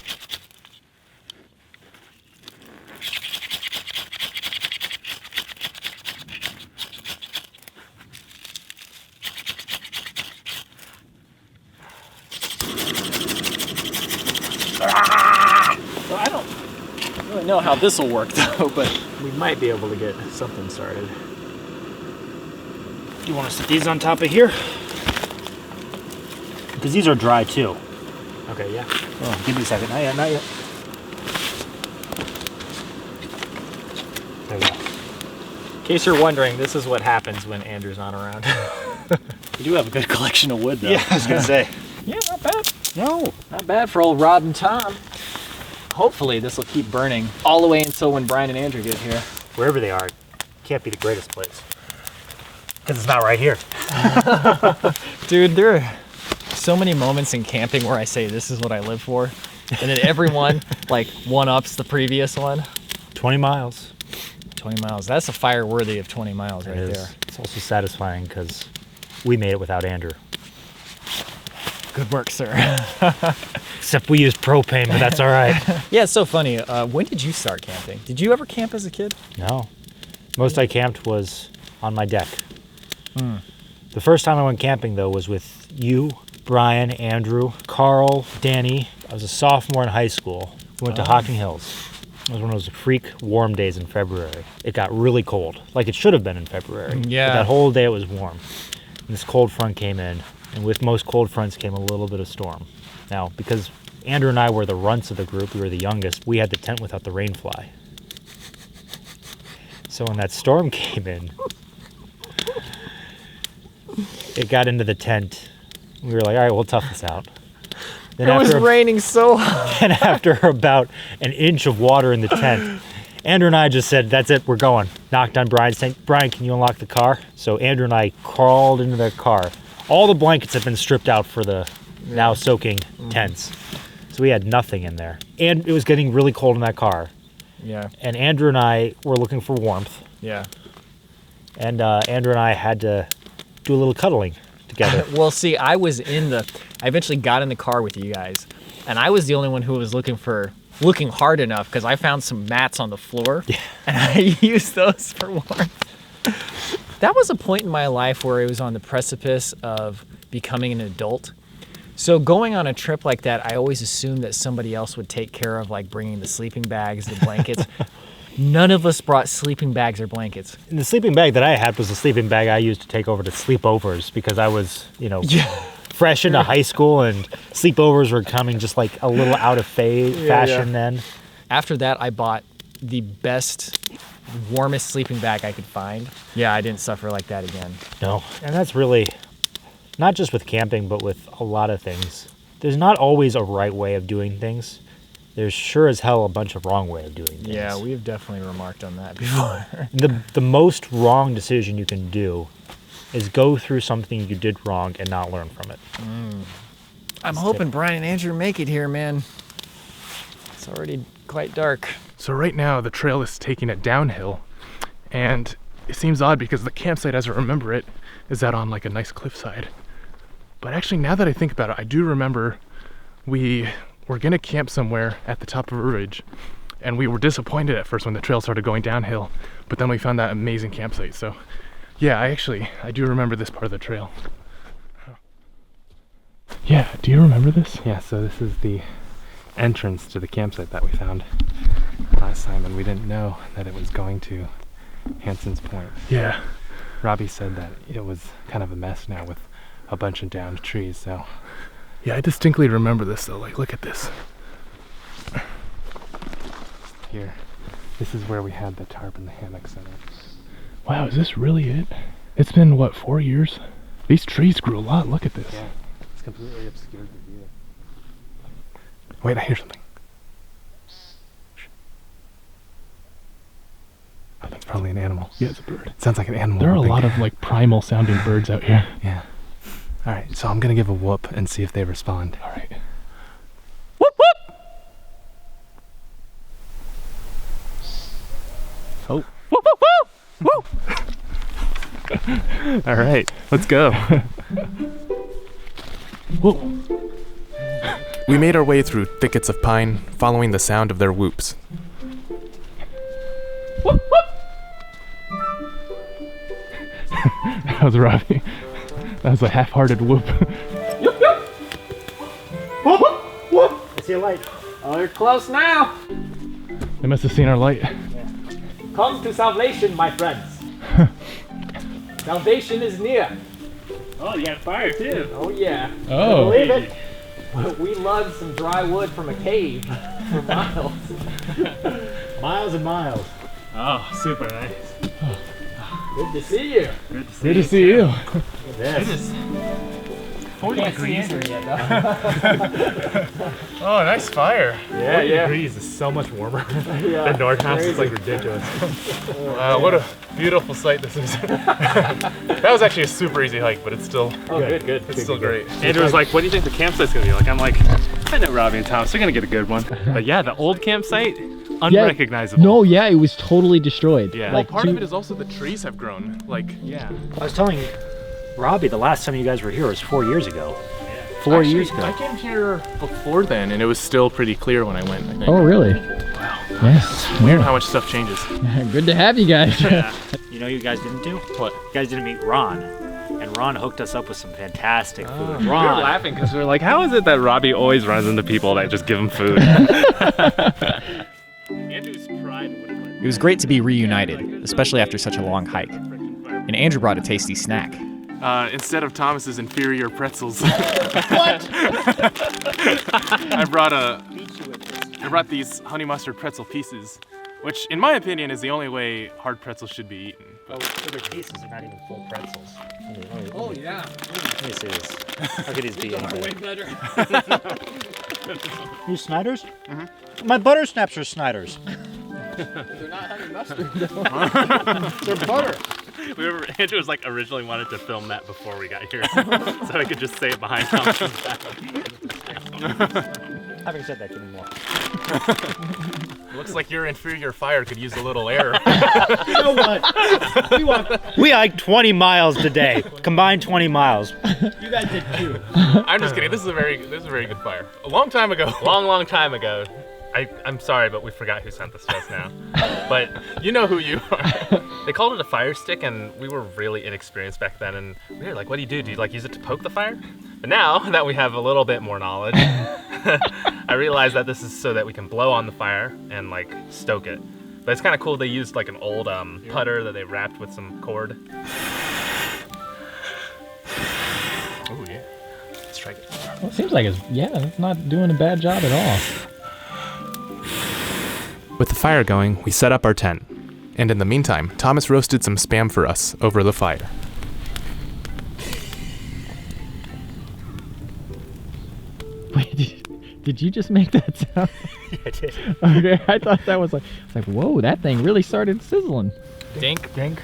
So I don't really know how this will work though, but we might be able to get something started. You want to set these on top of here? Because these are dry too. Okay, yeah. Oh, give me a second. Not yet, not yet. There we go. In case you're wondering, this is what happens when Andrew's not around. You do have a good collection of wood, though. Yeah, I was gonna say. Yeah, not bad. No. Not bad for old Rob and Tom. Hopefully this will keep burning all the way until when Bryan and Andrew get here. Wherever they are, it can't be the greatest place. Because it's not right here. Dude, there are so many moments in camping where I say this is what I live for. And then everyone like one-ups the previous one. 20 miles. 20 miles. That's a fire worthy of 20 miles right there. It's also satisfying because we made it without Andrew. Good work, sir. Except we used propane, but that's all right. Yeah, it's so funny. When did you start camping? Did you ever camp as a kid? No. Most I camped was on my deck. The first time I went camping, though, was with you, Bryan, Andrew, Carl, Danny. I was a sophomore in high school. We went to Hocking Hills. It was one of those freak warm days in February. It got really cold, like it should have been in February. Yeah. But that whole day it was warm. And this cold front came in, and with most cold fronts came a little bit of storm. Now, because Andrew and I were the runts of the group, we were the youngest, we had the tent without the rain fly. So when that storm came in, it got into the tent. We were like, all right, we'll tough this out. Then It was raining so hard. And after about an inch of water in the tent, Andrew and I just said, that's it, we're going. Knocked on Bryan's tent. Bryan, can you unlock the car? So Andrew and I crawled into the car. All the blankets had been stripped out for the now soaking tents. So we had nothing in there. And it was getting really cold in that car. Yeah. And Andrew and I were looking for warmth. Yeah. And Andrew and I had to do a little cuddling together. Well, see, I eventually got in the car with you guys, and I was the only one who was looking hard enough because I found some mats on the floor, and I used those for warmth. That was a point in my life where I was on the precipice of becoming an adult. So going on a trip like that, I always assumed that somebody else would take care of like bringing the sleeping bags, the blankets. None of us brought sleeping bags or blankets. And the sleeping bag that I had was the sleeping bag I used to take over to sleepovers because I was, fresh into high school and sleepovers were coming just like a little out of fashion then. After that, I bought the best, warmest sleeping bag I could find. Yeah, I didn't suffer like that again. No, and that's really, not just with camping, but with a lot of things. There's not always a right way of doing things. There's sure as hell a bunch of wrong way of doing things. Yeah, we've definitely remarked on that before. The most wrong decision you can do is go through something you did wrong and not learn from it. I'm hoping Bryan and Andrew make it here, man. It's already quite dark. So right now the trail is taking it downhill, and it seems odd because the campsite as I remember it is out on like a nice cliffside. But actually now that I think about it, I do remember we were gonna camp somewhere at the top of a ridge, and we were disappointed at first when the trail started going downhill, but then we found that amazing campsite. So yeah, I do remember this part of the trail. Yeah, do you remember this? Yeah, so this is the entrance to the campsite that we found last time, and we didn't know that it was going to Hanson's Point. Yeah. Robby said that it was kind of a mess now with a bunch of downed trees, so. Yeah, I distinctly remember this though, like look at this. Here, this is where we had the tarp and the hammock set up. Wow, is this really it? It's been, what, 4 years? These trees grew a lot, look at this. Yeah, it's completely obscured the view. Wait, I hear something. I think probably an animal. Yeah, it's a bird. It sounds like an animal. There are a lot of like primal sounding birds out here. Yeah. All right, so I'm gonna give a whoop and see if they respond. All right. Whoop, whoop! Oh. Whoop, whoop, whoop! Woo! All right, let's go. Whoa. We made our way through thickets of pine, following the sound of their whoops. Whoop, whoop! That was Robby. That was a half-hearted whoop. Whoop, whoop! Whoop, whoop, whoop! I see a light. Oh, you're close now. They must have seen our light. Come to salvation, my friends. Salvation is near. Oh, you got fire too. Oh yeah. Oh. Believe it. We lugged some dry wood from a cave for miles. Miles and miles. Oh, super nice. Good to see you. Good to see you. It is 40 degrees. Oh, nice fire. 40 degrees is so much warmer than North House. It's like ridiculous. Wow, what a beautiful sight this is. That was actually a super easy hike, but it's still good. It's still great. Andrew was like, what do you think the campsite's gonna be like? I'm like, I know Robby and Thomas, they're gonna get a good one. But yeah, the old campsite, unrecognizable. No, yeah, it was totally destroyed. Yeah. Well, part of it is also the trees have grown. Like, Yeah. I was telling Robby the last time you guys were here was 4 years ago. 4 years ago. I came here before then, and it was still pretty clear when I went, I think. Oh, really? Wow. Yes. Weird how much stuff changes. Good to have you guys. You know, you guys didn't do? What? You guys didn't meet Ron. And Ron hooked us up with some fantastic food. We were Ron. laughing because we were like, how is it that Robby always runs into people that just give him food? Andrew's pride would have It was great to be reunited, especially after such a long hike. And Andrew brought a tasty snack. Instead of Thomas's inferior pretzels. What? I brought these honey mustard pretzel pieces, which in my opinion is the only way hard pretzels should be eaten. Oh, they're pieces, they're not even full pretzels. Oh yeah. Let me see this. How could these be any Way good? better. These Snyder's? Mm-hmm. My butter snaps are Snyder's. They're not honey mustard. They're butter. Andrew was like originally wanted to film that before we got here, so I could just say it behind Thomas's back. Having said that, give me more. Looks like your inferior fire could use a little air. You know what? We hiked 20 miles today. Combined 20 miles. You guys did too. I'm just kidding. This is a very good fire. A long time ago. Long time ago. I'm sorry, but we forgot who sent this to us now. But You know who you are. they called it a fire stick, and we were really inexperienced back then. And we were like, what do you do? Do you like use it to poke the fire? But now that we have a little bit more knowledge, I realize that this is so that we can blow on the fire and like stoke it. But it's kind of cool. They used like an old putter that they wrapped with some cord. Oh yeah. Strike it. Well, it seems like it's not doing a bad job at all. With the fire going, we set up our tent. And in the meantime, Thomas roasted some Spam for us over the fire. Wait, did you just make that sound? Yeah, I did. Okay, I thought that was like, it's like, whoa, that thing really started sizzling. Dink. Dink.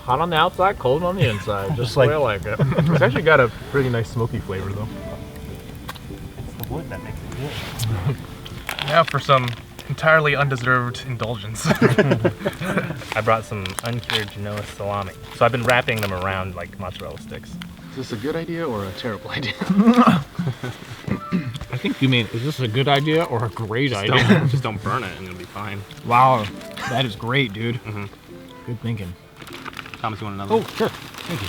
Hot on the outside, cold on the inside. Just like, I like it. It's actually got a pretty nice smoky flavor though. it's the wood that makes it good. Now for some entirely undeserved indulgence. I brought some uncured Genoa salami. So I've been wrapping them around like mozzarella sticks. Is this a good idea or a terrible idea? I think you mean, is this a good idea or a great Just don't burn it and it'll be fine. Wow, that is great, dude. Mhm. Good thinking. Thomas, you want another? Oh, sure. Thank you.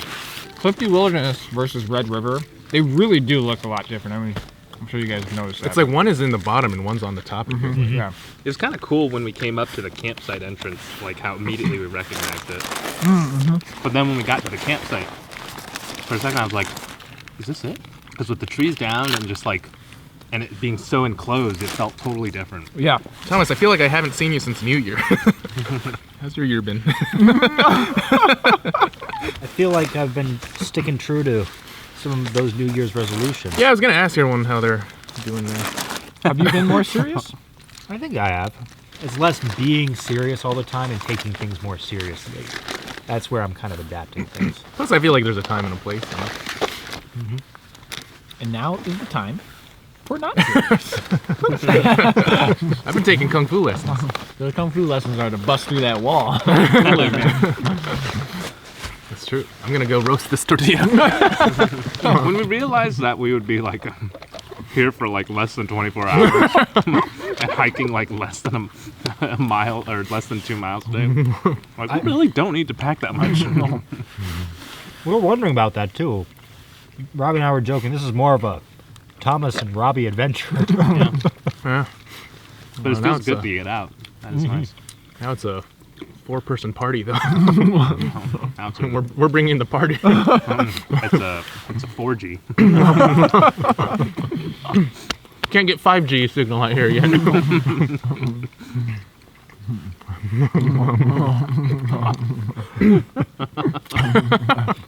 Clifty Wilderness versus Red River. They really do look a lot different. I mean, I'm sure you guys noticed that. It's like one is in the bottom and one's on the top. Yeah. It was kind of cool when we came up to the campsite entrance, like how immediately we recognized it. But then when we got to the campsite, for a second I was like, is this it? Because with the trees down and just like, and it being so enclosed, it felt totally different. Yeah. Thomas, I feel like I haven't seen you since New Year. How's your year been? I feel like I've been sticking true to some of those New Year's resolutions. Yeah, I was gonna ask everyone how they're doing there. Have you been more serious? I think I have. It's less being serious all the time and taking things more seriously. That's where I'm kind of adapting things. Plus, I feel like there's a time and a place. You know? And now is the time for not serious. I've been taking kung fu lessons. The kung fu lessons are to bust through that wall. That's true. I'm gonna go roast this tortilla. When we realized that we would be like here for like less than 24 hours and hiking like less than a mile or less than 2 miles a day, like we really don't need to pack that much. We were wondering about that too. Robby and I were joking. This is more of a Thomas and Robby adventure. Yeah. But it now feels it's good to get out. That is nice. Now it's a 4-person party though. Now it's we're bringing the party. it's a 4G. Can't get 5G signal out here yet.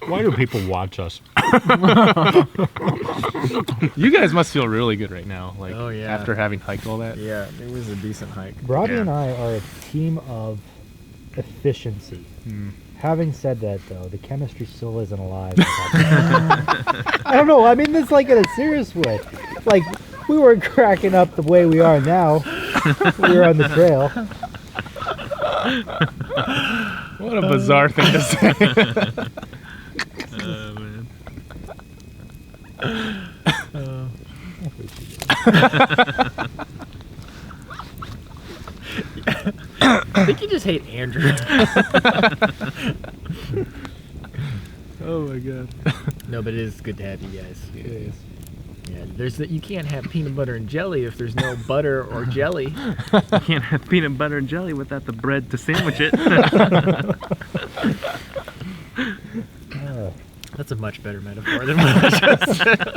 Why do people watch us? You guys must feel really good right now, like Oh, yeah. after having hiked all that. Yeah, it was a decent hike. Robby Yeah. and I are a team of efficiency. Having said that, though, the chemistry still isn't alive. I don't know. I mean this like in a serious way. Like, we weren't cracking up the way we are now. We were on the trail. What a bizarre thing to say. Oh, man. I think you just hate Andrew. Oh my god. No, but it is good to have you guys. It is. Yeah, you can't have peanut butter and jelly if there's no butter or jelly. You can't have peanut butter and jelly without the bread to sandwich it. That's a much better metaphor than what I just said.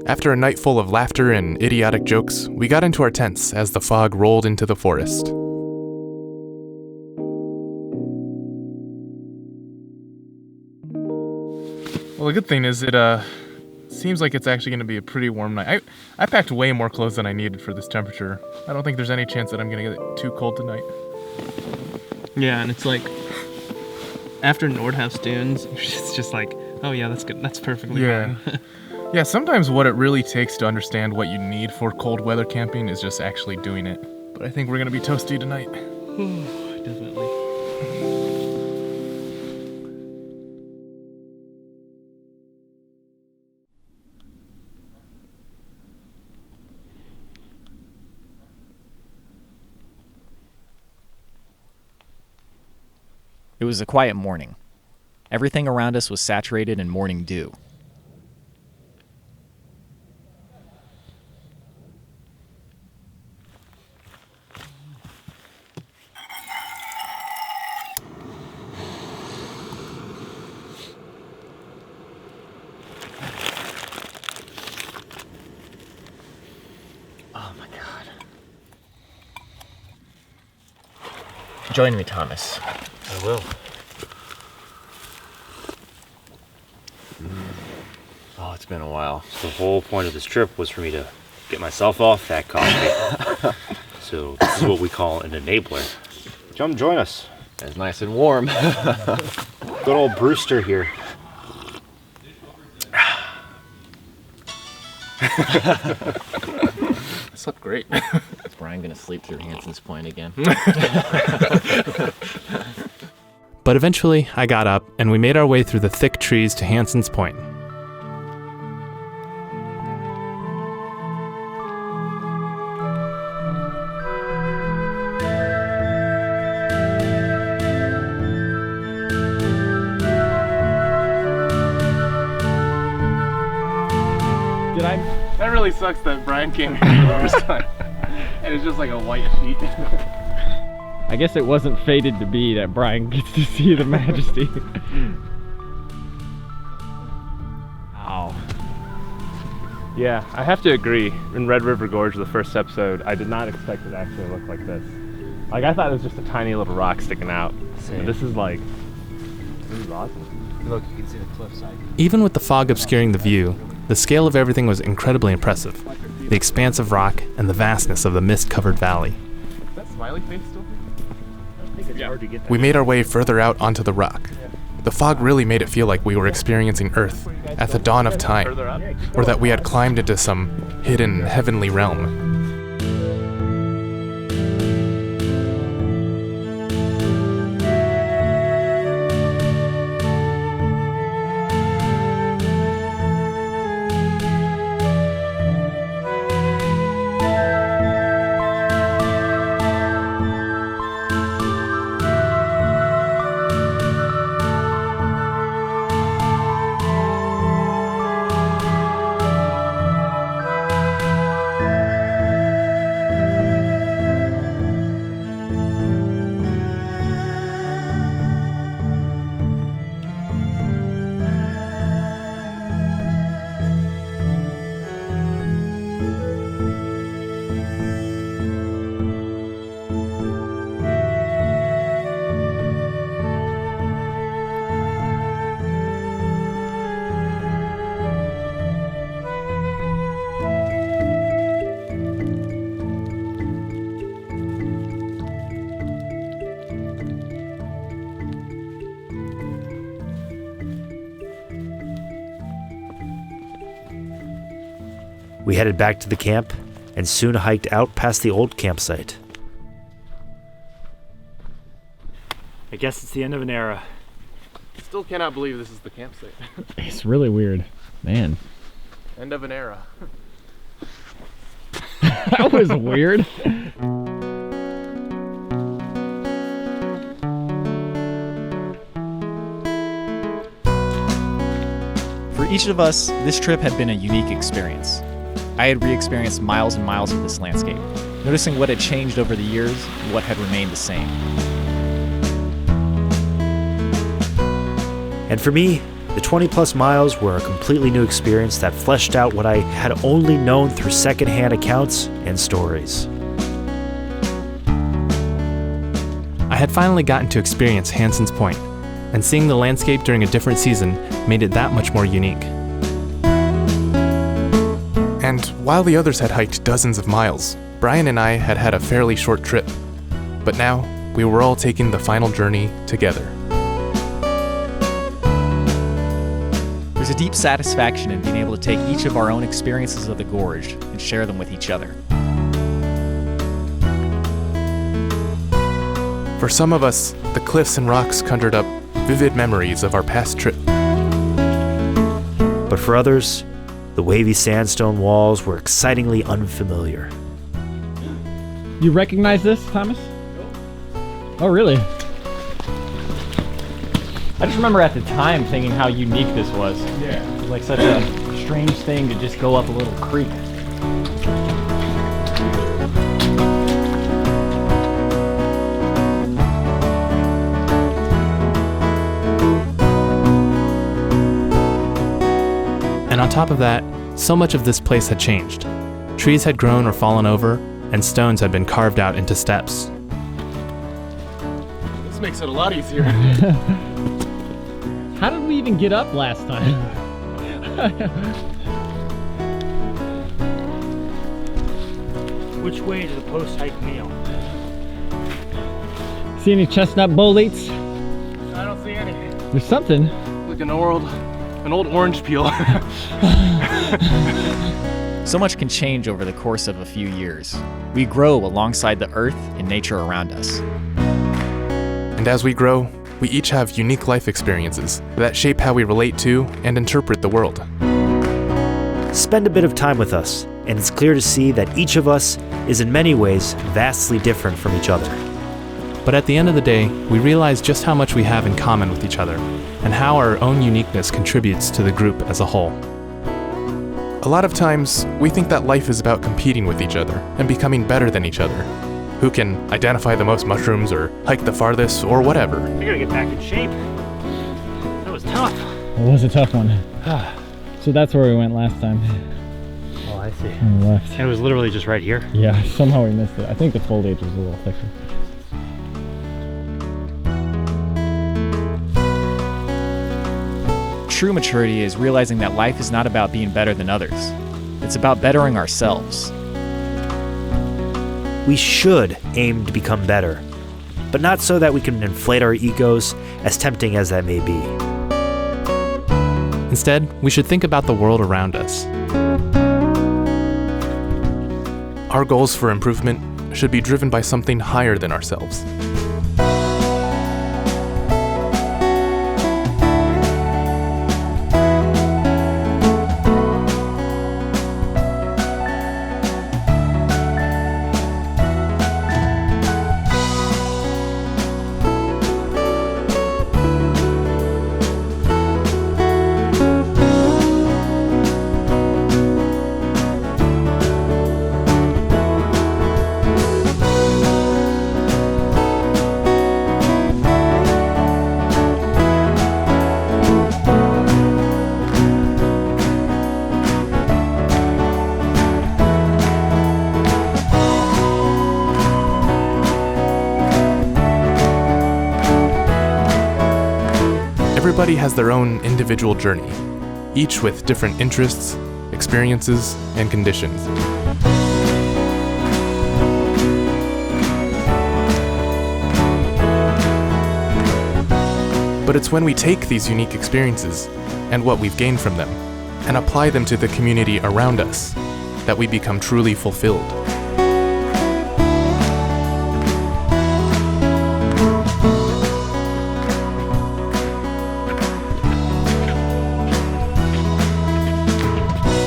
After a night full of laughter and idiotic jokes, we got into our tents as the fog rolled into the forest. Well, the good thing is it seems like it's actually going to be a pretty warm night. I packed way more clothes than I needed for this temperature. I don't think there's any chance that I'm going to get it too cold tonight. Yeah, and it's like after Nordhaus Dunes, it's just like, oh yeah, that's good. That's perfectly fine. Yeah, sometimes what it really takes to understand what you need for cold weather camping is just actually doing it. But I think we're going to be toasty tonight. Definitely. It was a quiet morning. Everything around us was saturated in morning dew. Oh my god. Join me, Thomas. I will. Oh, it's been a while. The whole point of this trip was for me to get myself off that coffee. So this is what we call an enabler. Come join us. It's nice and warm. Good old Brewster here. Slept great. Is Bryan gonna sleep through Hanson's Point again? But eventually, I got up, and we made our way through the thick trees to Hanson's Point. That really sucks that Bryan came here the first time, and it's just like a white sheet. I guess it wasn't fated to be that Bryan gets to see the majesty. Wow. Yeah, I have to agree. In Red River Gorge, the first episode, I did not expect it to actually look like this. Like, I thought it was just a tiny little rock sticking out. But this is like, this is awesome. Look, you can see the cliffside. Even with the fog obscuring the view, the scale of everything was incredibly impressive. The expanse of rock and the vastness of the mist-covered valley. Is that smiley face still? I think it's hard to get that. We made our way further out onto the rock. The fog really made it feel like we were experiencing Earth at the dawn of time, Further up? or that we had climbed into some hidden heavenly realm. We headed back to the camp and soon hiked out past the old campsite. I guess it's the end of an era. Still cannot believe this is the campsite. It's really weird. Man. End of an era. That was weird. For each of us, this trip had been a unique experience. I had re-experienced miles and miles of this landscape, noticing what had changed over the years and what had remained the same. And for me, the 20 plus miles were a completely new experience that fleshed out what I had only known through secondhand accounts and stories. I had finally gotten to experience Hanson's Point, and seeing the landscape during a different season made it that much more unique. And while the others had hiked dozens of miles, Bryan and I had had a fairly short trip. But now, we were all taking the final journey together. There's a deep satisfaction in being able to take each of our own experiences of the gorge and share them with each other. For some of us, the cliffs and rocks conjured up vivid memories of our past trip. But for others, the wavy sandstone walls were excitingly unfamiliar. You recognize this, Thomas? Oh, really? I just remember at the time thinking how unique this was. Yeah. It was like such a strange thing to just go up a little creek. And on top of that, so much of this place had changed. Trees had grown or fallen over, and stones had been carved out into steps. This makes it a lot easier. How did we even get up last time? Which way to the post-hike meal? See any chestnut boleats? I don't see any. There's something. Like an old orange peel. So much can change over the course of a few years. We grow alongside the earth and nature around us. And as we grow, we each have unique life experiences that shape how we relate to and interpret the world. Spend a bit of time with us, and it's clear to see that each of us is in many ways vastly different from each other. But at the end of the day, we realize just how much we have in common with each other, and how our own uniqueness contributes to the group as a whole. A lot of times, we think that life is about competing with each other and becoming better than each other. Who can identify the most mushrooms or hike the farthest or whatever. I gotta get back in shape. That was tough. It was a tough one. So that's where we went last time. Oh, I see. On the left. And it was literally just right here? Yeah, somehow we missed it. I think the foliage was a little thicker. True maturity is realizing that life is not about being better than others. It's about bettering ourselves. We should aim to become better, but not so that we can inflate our egos, as tempting as that may be. Instead, we should think about the world around us. Our goals for improvement should be driven by something higher than ourselves. Everybody has their own individual journey, each with different interests, experiences, and conditions. But it's when we take these unique experiences and what we've gained from them and apply them to the community around us that we become truly fulfilled.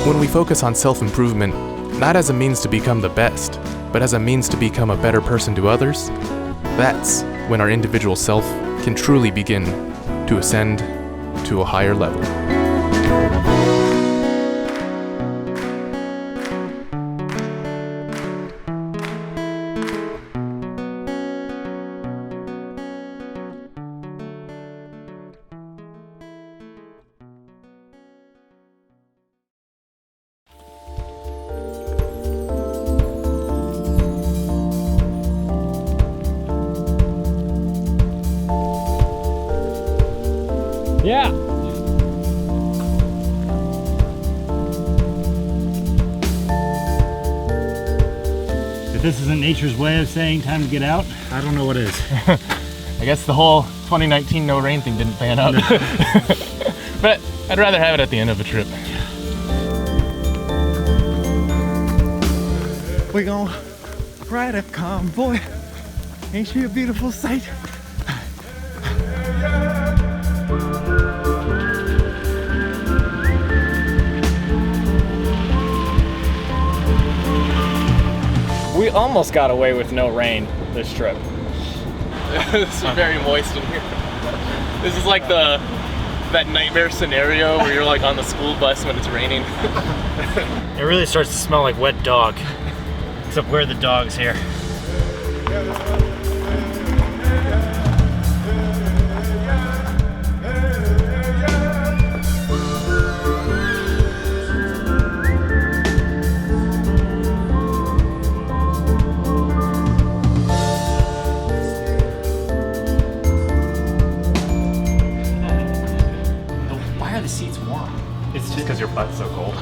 When we focus on self-improvement, not as a means to become the best, but as a means to become a better person to others, that's when our individual self can truly begin to ascend to a higher level. Yeah. If this isn't nature's way of saying time to get out, I don't know what is. I guess the whole 2019 no rain thing didn't pan out. But I'd rather have it at the end of a trip. We gon' ride a convoy. Ain't she a beautiful sight? We almost got away with no rain this trip. This is very moist in here. This is like that nightmare scenario where you're like on the school bus when it's raining. It really starts to smell like wet dog. Except where are the dogs here? Why are the seats warm? It's just because your butt's so cold.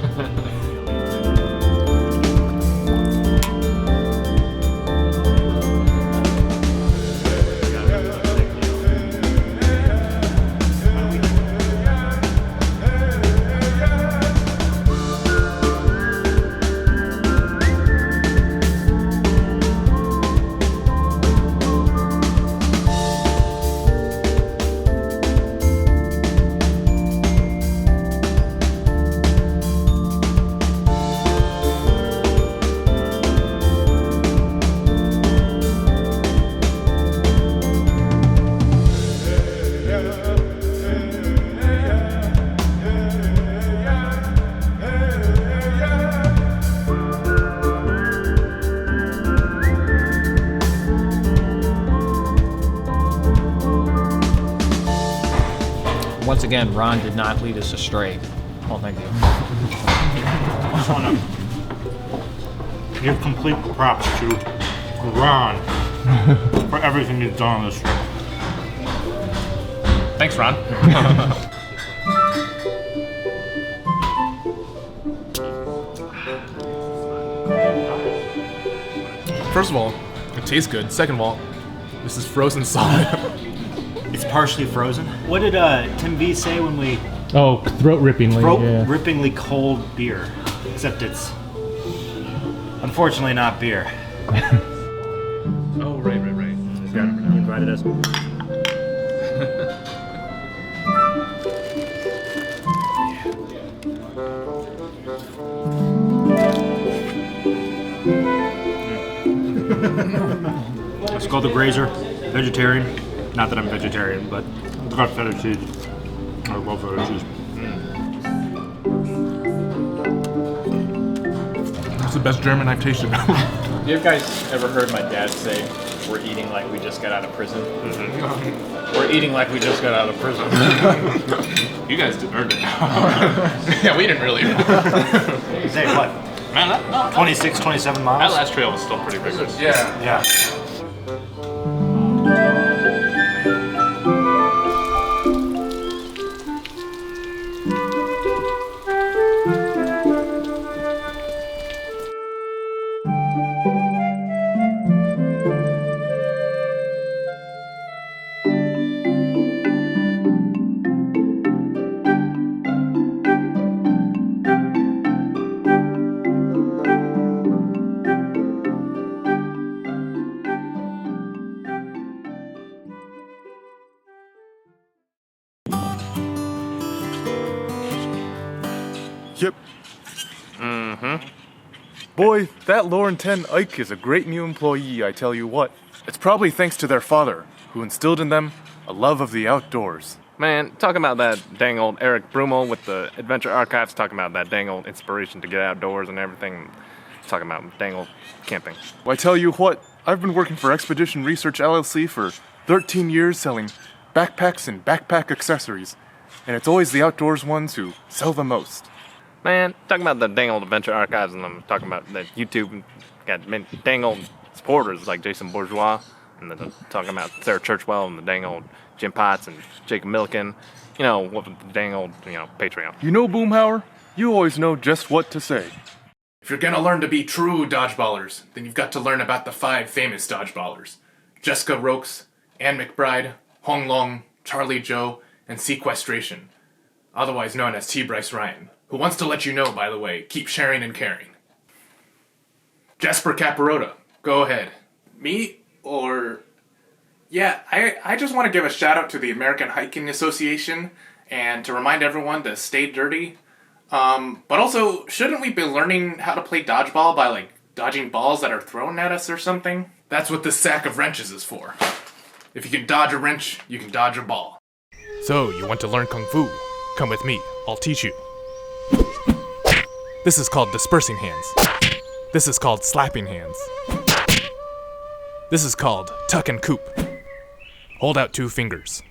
Once again, Ron did not lead us astray. Oh, thank you. I just want to give complete props to Ron for everything he's done on this trip. Thanks, Ron. First of all, it tastes good. Second of all, this is frozen solid. It's partially frozen. What did Tim V say when we... Oh, throat-rippingly. Throat-rippingly cold beer. Except it's unfortunately not beer. Oh, right. Yeah, he invited us. It's called the Grazer, vegetarian. Not that I'm vegetarian, but it's got feta cheese. I love feta cheese. It's the best German I've tasted. You guys ever heard my dad say, we're eating like we just got out of prison? Mm-hmm. We're eating like we just got out of prison. You guys earned it. Yeah, we didn't really. Say what? Man, 26, 27 miles? that last trail was still pretty vigorous. Yeah. Mm-hmm. Boy, that Lauren 10 Ike is a great new employee, I tell you what. It's probably thanks to their father, who instilled in them a love of the outdoors. Man, talking about that dang old Eric Brummel with the Adventure Archives, talking about that dang old inspiration to get outdoors and everything. Talking about dang old camping. Well, I tell you what, I've been working for Expedition Research LLC for 13 years selling backpacks and backpack accessories. And it's always the outdoors ones who sell the most. Man, talking about the dang old Adventure Archives, and I'm talking about that YouTube got dang old supporters like Jason Bourgeois, and then talking about Sarah Churchwell and the dang old Jim Potts and Jacob Milliken, you know, with the dang old, Patreon. You know, Boomhauer, you always know just what to say. If you're gonna learn to be true dodgeballers, then you've got to learn about the 5 famous dodgeballers. Jessica Rokes, Ann McBride, Hong Long, Charlie Joe, and Sequestration, otherwise known as T. Bryce Ryan, who wants to let you know, by the way, keep sharing and caring. Jasper Caparota, go ahead. Me? Or... Yeah, I just want to give a shout out to the American Hiking Association and to remind everyone to stay dirty. But also, shouldn't we be learning how to play dodgeball by, dodging balls that are thrown at us or something? That's what this sack of wrenches is for. If you can dodge a wrench, you can dodge a ball. So, you want to learn Kung Fu? Come with me, I'll teach you. This is called dispersing hands. This is called slapping hands. This is called tuck and coop. Hold out 2 fingers.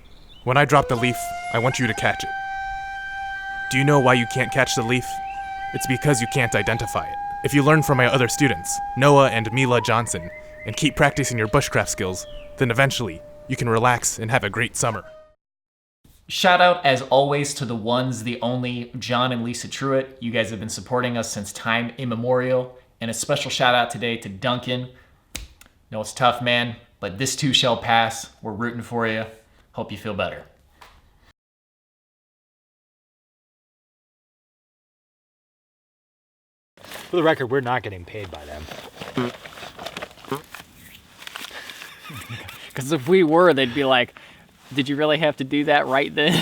When I drop the leaf, I want you to catch it. Do you know why you can't catch the leaf? It's because you can't identify it. If you learn from my other students, Noah and Mila Johnson, and keep practicing your bushcraft skills, then eventually, you can relax and have a great summer. Shout out, as always, to the ones, the only, John and Lisa Truitt. You guys have been supporting us since time immemorial. And a special shout out today to Duncan. No, it's tough, man, but this too shall pass. We're rooting for you. Hope you feel better. For the record, we're not getting paid by them. Because if we were, they'd be like, did you really have to do that right then?